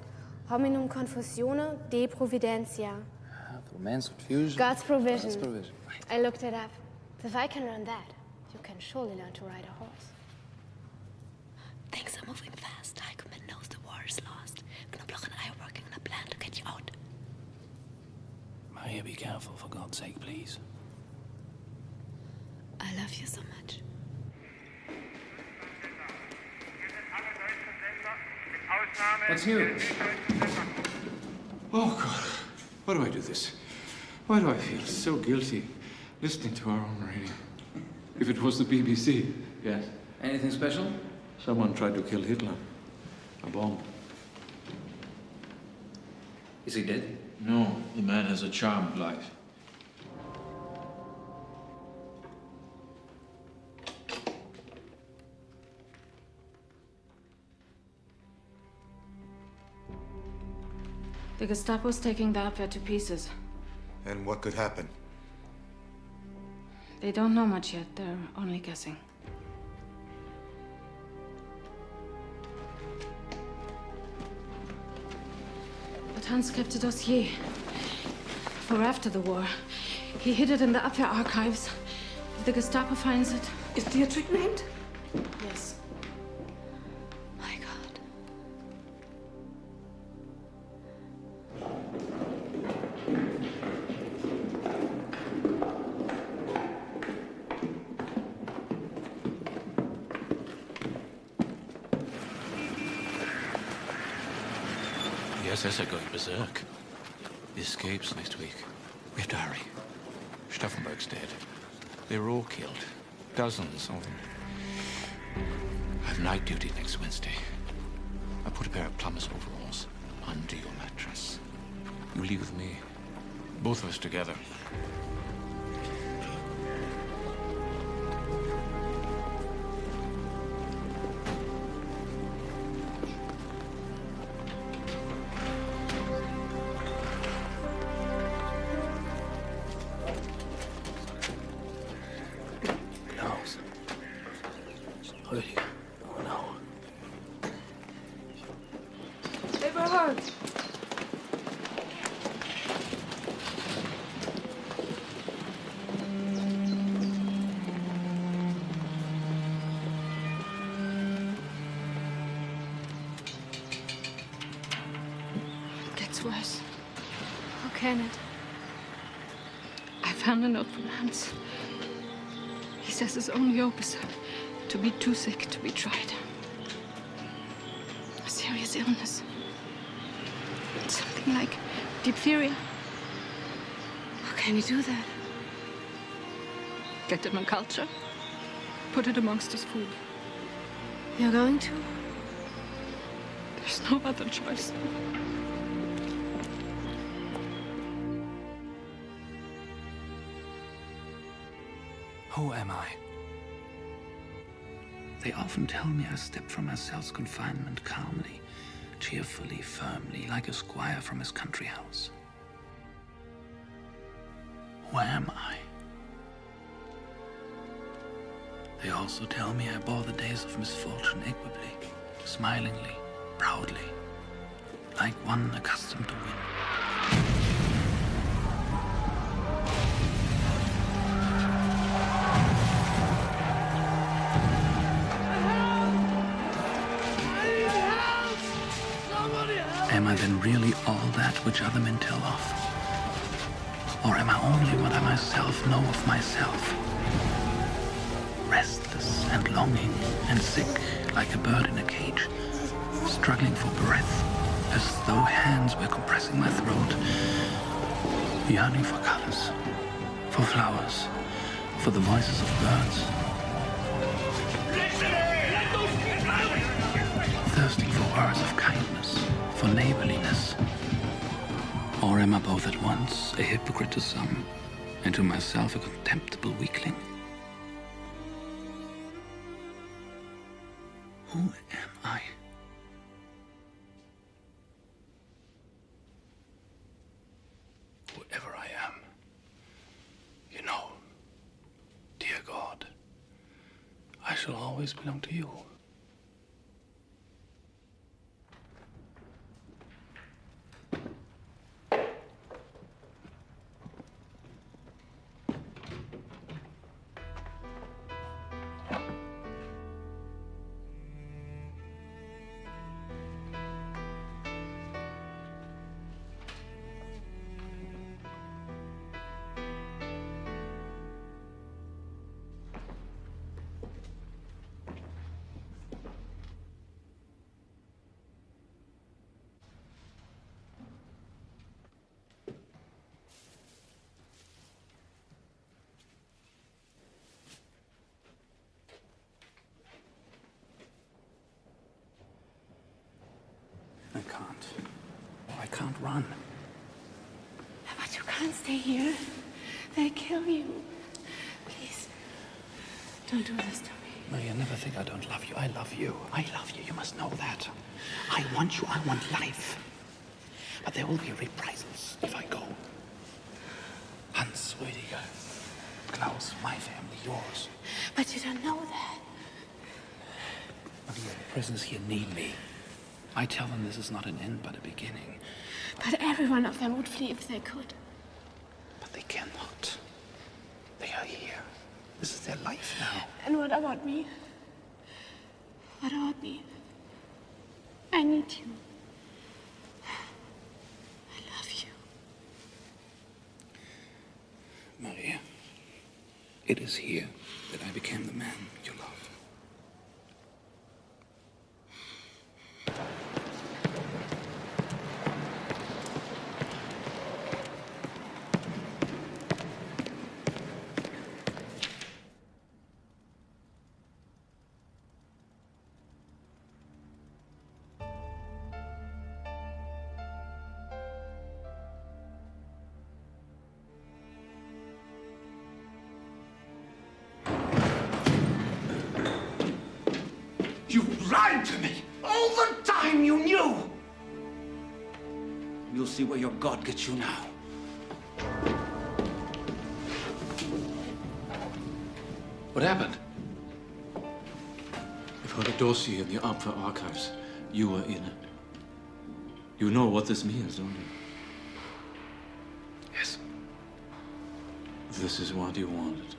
hominum confusione de providentia. Through man's confusion. God's provision. God's provision. Right. I looked it up. If I can learn that, you can surely learn to ride a horse. Things are moving fast. Heikuman knows the war is lost. Knobloch and I are working on a plan to get you out. Maria, be careful, for God's sake, please. I love you so much. What's new? Oh, God. Why do I do this? Why do I feel so guilty listening to our own radio? If it was the BBC. Yes. Anything special? Someone tried to kill Hitler. A bomb. Is he dead? No, the man has a charmed life. The Gestapo's taking the Abwehr to pieces. And what could happen? They don't know much yet. They're only guessing. But Hans kept a dossier for after the war. He hid it in the Abwehr archives. If the Gestapo finds it... Is Dietrich named? Yes. My God. The SS are going berserk. The escapes next week. We have to hurry. Stauffenberg's dead. They were all killed. Dozens of them. I have night duty next Wednesday. I put a pair of plumber's overalls under your mattress. You leave with me. Both of us together. Ulrich. Oh no. They were hurt. It gets worse. How can it? I found a note from Hans. He says his only hope is to be too sick to be tried. A serious illness. Something like diphtheria. How can you do that? Get him a culture. Put it amongst his food. You're going to? There's no other choice. Who am I? They often tell me I step from my cell's confinement calmly, cheerfully, firmly, like a squire from his country house. Who am I? They also tell me I bore the days of misfortune equably, smilingly, proudly, like one accustomed to win. Am I then really all that which other men tell of? Or am I only what I myself know of myself? Restless and longing and sick like a bird in a cage, struggling for breath as though hands were compressing my throat, yearning for colors, for flowers, for the voices of birds. Thirsting for words of kindness, for neighborliness. Or am I both at once, a hypocrite to some, and to myself a contemptible weakling? Who am I? Whoever I am, you know, dear God, I shall always belong to you. can't run. But you can't stay here. They'll kill you. Please, don't do this to me. Maria, never think I don't love you. I love you. I love you. You must know that. I want you. I want life. But there will be reprisals if I go. Hans, Rüdiger, Klaus, my family, yours. But you don't know that. Maria, the prisoners here need me. I tell them this is not an end, but a beginning. But every one of them would flee if they could. But they cannot. They are here. This is their life now. And what about me? What about me? I need you. I love you. Maria, it is here that I became the man you love. You lied to me! All the time you knew! You'll see where your God gets you now. What happened? I've heard a dossier in the Apfer archives. You were in it. You know what this means, don't you? Yes. This is what you wanted.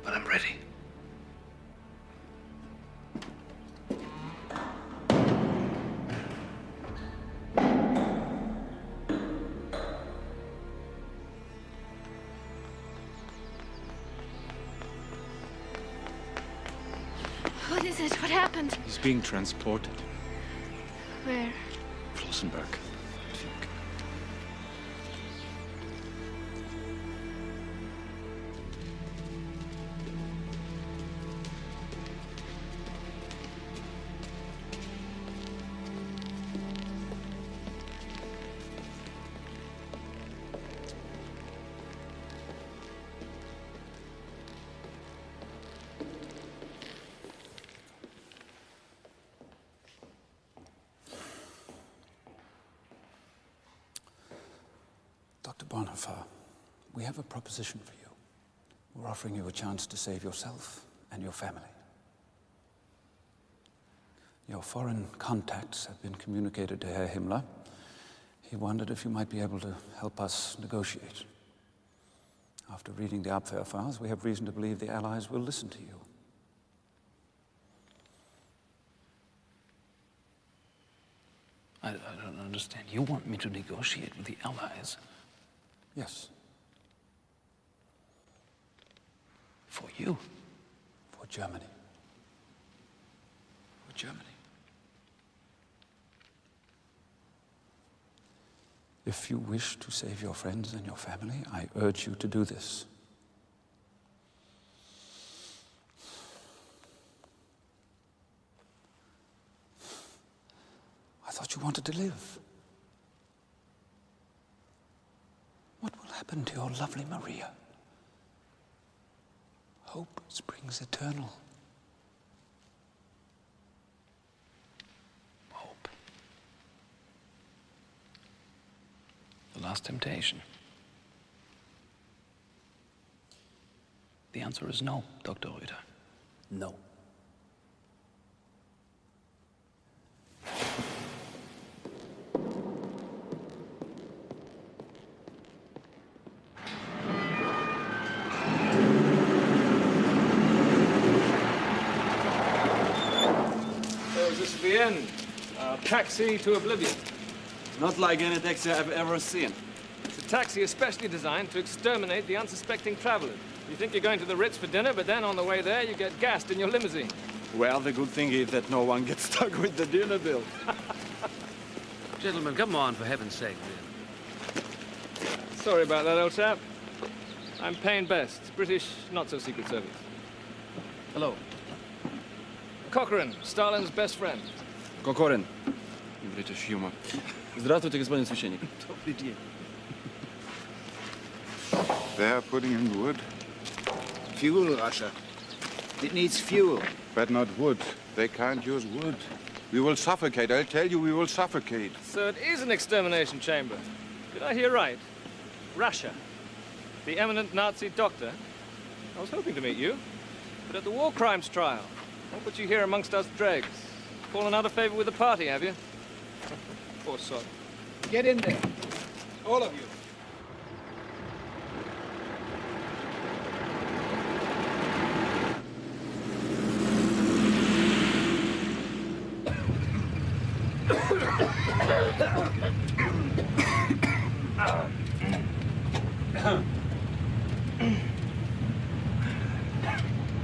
But I'm ready. What is it? What happened? He's being transported. Where? Flossenberg. Dr. Bonhoeffer, we have a proposition for you. We're offering you a chance to save yourself and your family. Your foreign contacts have been communicated to Herr Himmler. He wondered if you might be able to help us negotiate. After reading the Abwehr files, we have reason to believe the Allies will listen to you. I don't understand. You want me to negotiate with the Allies? Yes. For you? For Germany. For Germany. If you wish to save your friends and your family, I urge you to do this. I thought you wanted to live. What will happen to your lovely Maria? Hope springs eternal. Hope. The last temptation. The answer is no, Dr. Röder. No. The end. Taxi to oblivion. Not like any taxi I've ever seen. It's a taxi especially designed to exterminate the unsuspecting traveler. You think you're going to the Ritz for dinner, but then on the way there you get gassed in your limousine. Well, the good thing is that no one gets stuck with the dinner bill. Gentlemen, come on, for heaven's sake. Sorry about that, old chap. I'm Payne Best, British not-so-secret service. Hello. Cochrane, Stalin's best friend. Kokorin. British humor. Здравствуйте, господин священник. They are putting in wood. Fuel, Russia. It needs fuel. But not wood. They can't use wood. We will suffocate. I'll tell you, we will suffocate. So it is an extermination chamber. Did I hear right? Russia. The eminent Nazi doctor. I was hoping to meet you. But at the war crimes trial, what put you here amongst us dregs? Fallen out of favor with the party, have you? Poor sod. Get in there. All of you.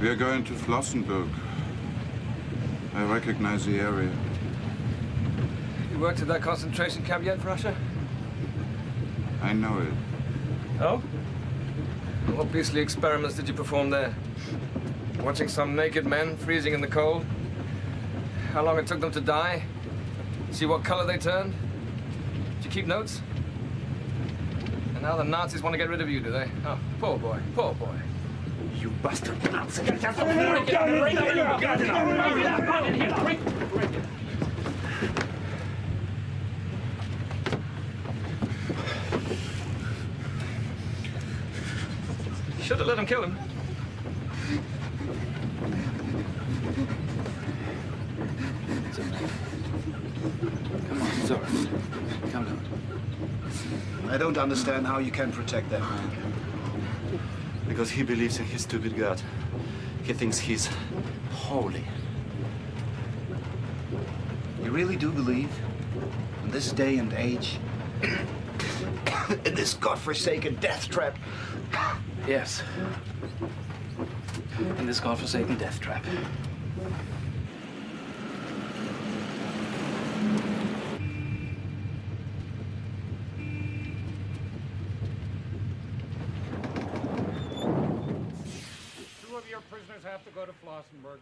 We are going to Flossenburg. I recognize the area. You worked at that concentration camp yet, Russia? I know it. Oh? What beastly experiments did you perform there? Watching some naked men freezing in the cold? How long it took them to die? See what color they turned? Did you keep notes? And now the Nazis want to get rid of you, do they? Oh, poor boy, poor boy. You bastard Nazi. Should have let him kill him. Come on, Zora. Come down. I don't understand how you can protect that man. Because he believes in his stupid God. He thinks he's holy. You really do believe, in this day and age, in this godforsaken death trap? Yes. In this godforsaken death trap. Two of your prisoners have to go to Flossenburg.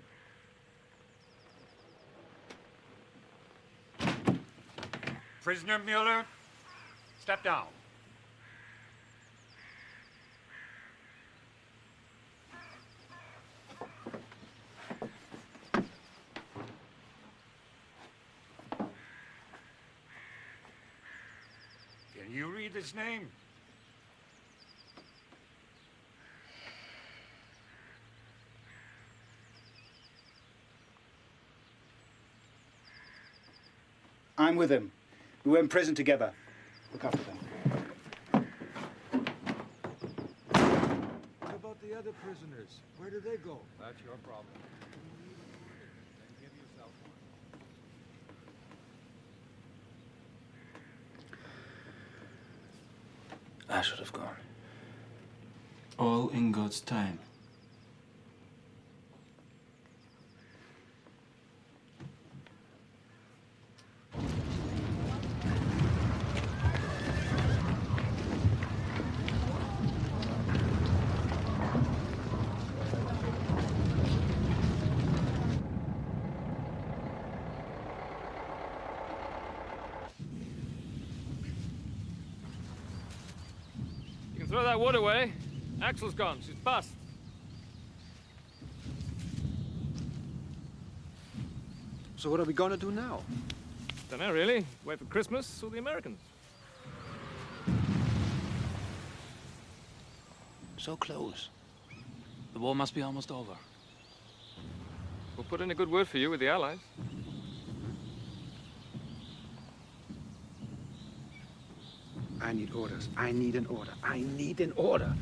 Prisoner Mueller, step down. Can you read his name? I'm with him. We were in prison together. Look after them. What about the other prisoners? Where do they go? That's your problem. Then give yourself one. I should have gone. All in God's time. Throw that wood away. Axel's gone. She's bust. So what are we gonna do now? Don't know, really. Wait for Christmas or the Americans. So close. The war must be almost over. We'll put in a good word for you with the Allies. I need orders. I need an order. I need an order.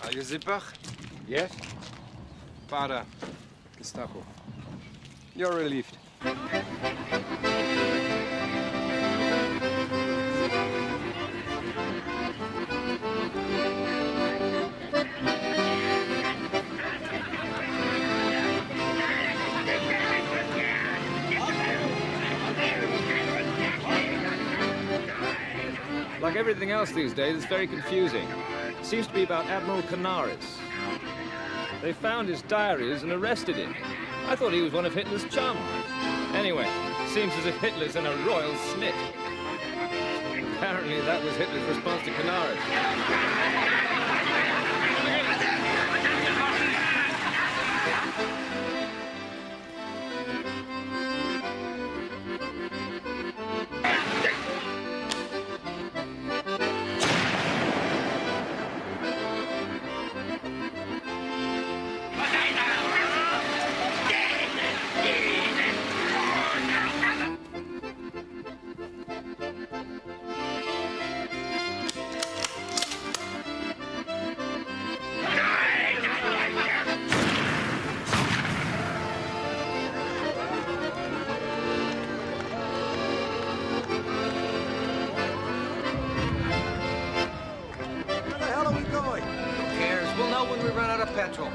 Are you Zippach? Yes? Para. Gestapo. You're relieved. everything else these days, it's very confusing. It seems to be about Admiral Canaris. They found his diaries and arrested him. I thought he was one of Hitler's chums. Anyway, seems as if Hitler's in a royal snit. Apparently that was Hitler's response to Canaris. Petrol.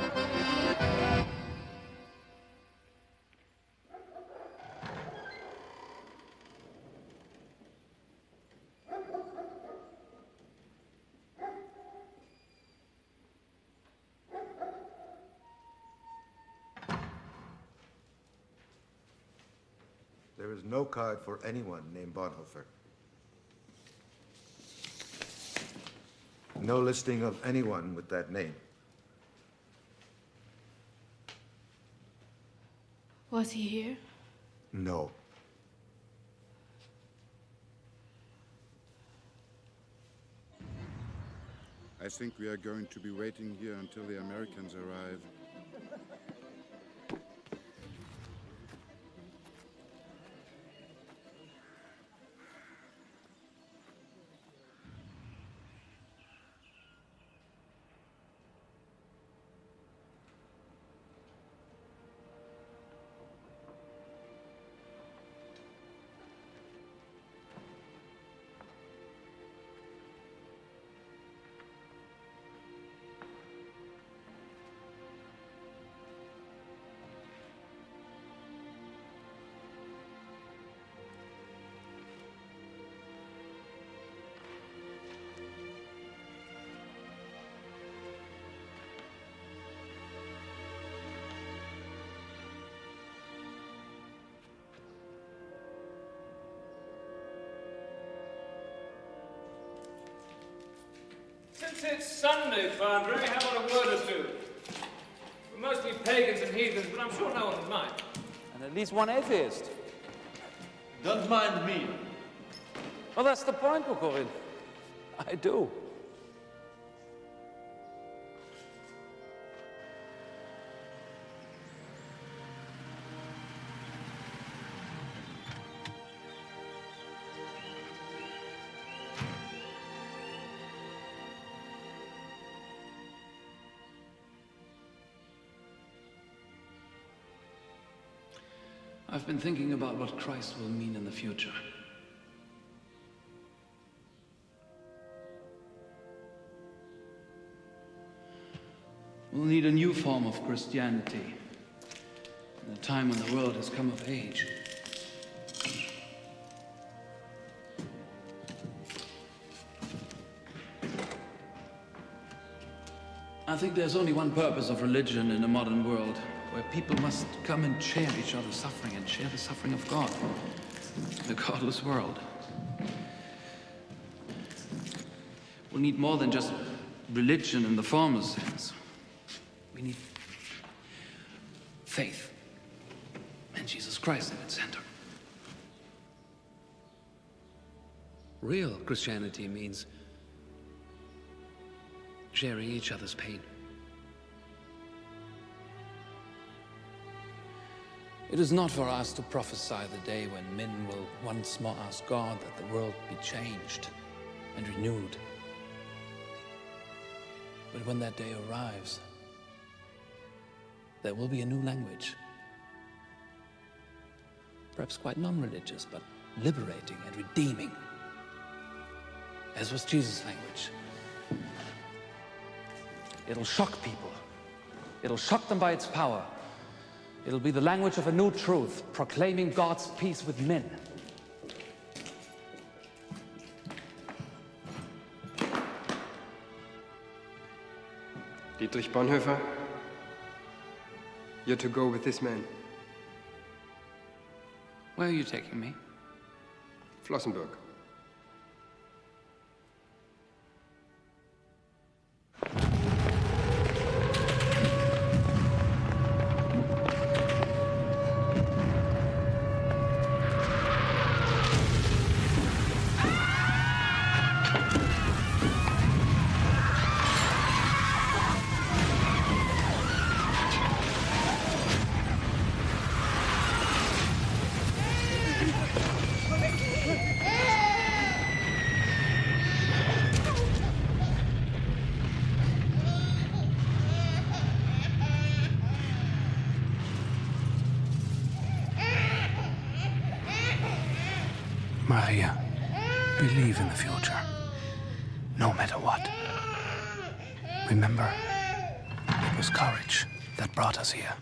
There is no card for anyone named Bonhoeffer. No listing of anyone with that name. Was he here? No. I think we are going to be waiting here until the Americans arrive. Since it's Sunday, Padre, how about a word or two? We're mostly pagans and heathens, but I'm sure no one would mind. And at least one atheist. Don't mind me. Well, that's the point, Tukur. I do. I've been thinking about what Christ will mean in the future. We'll need a new form of Christianity in a time when the world has come of age. I think there's only one purpose of religion in a modern world, where people must come and share each other's suffering and share the suffering of God in a godless world. We'll need more than just religion in the formal sense. We need faith and Jesus Christ at its center. Real Christianity means sharing each other's pain. It is not for us to prophesy the day when men will once more ask God that the world be changed and renewed. But when that day arrives, there will be a new language. Perhaps quite non-religious, but liberating and redeeming, as was Jesus' language. It'll shock people. It'll shock them by its power. It'll be the language of a new truth, proclaiming God's peace with men. Dietrich Bonhoeffer, you're to go with this man. Where are you taking me? Flossenburg. Maria, believe in the future, no matter what. Remember, it was courage that brought us here.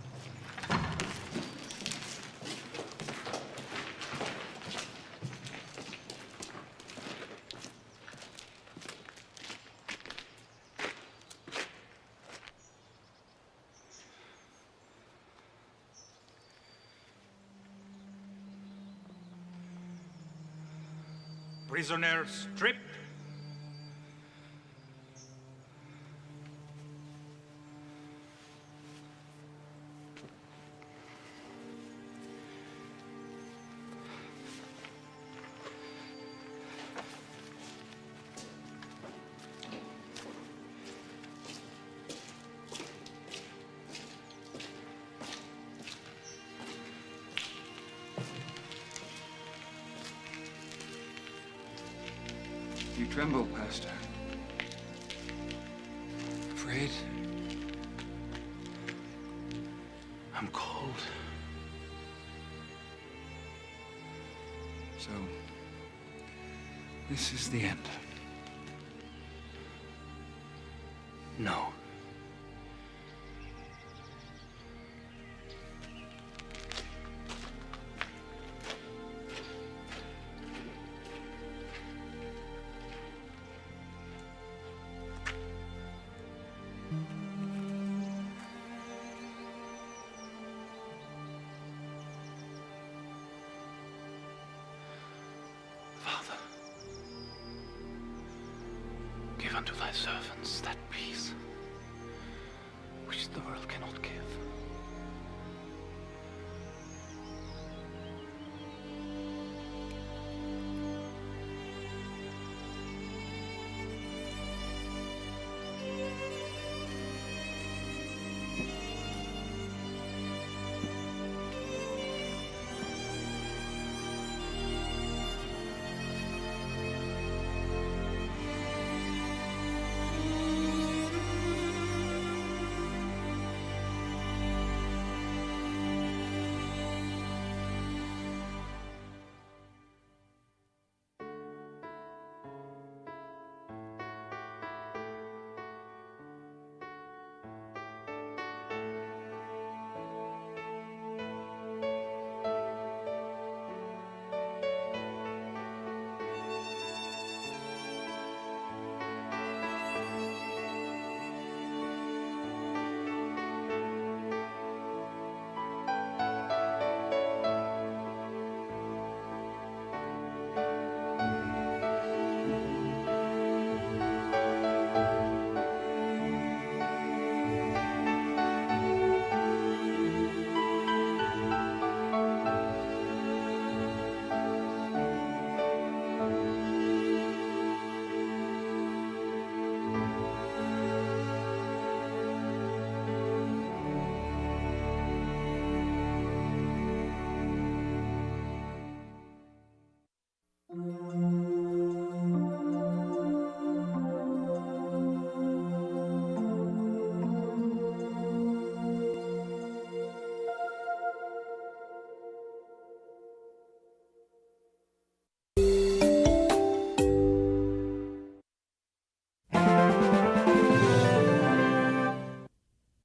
Prisoner stripped. You tremble, Pastor. Afraid? I'm cold. So, this is the end. No. Father, give unto thy servants that peace which the world cannot give.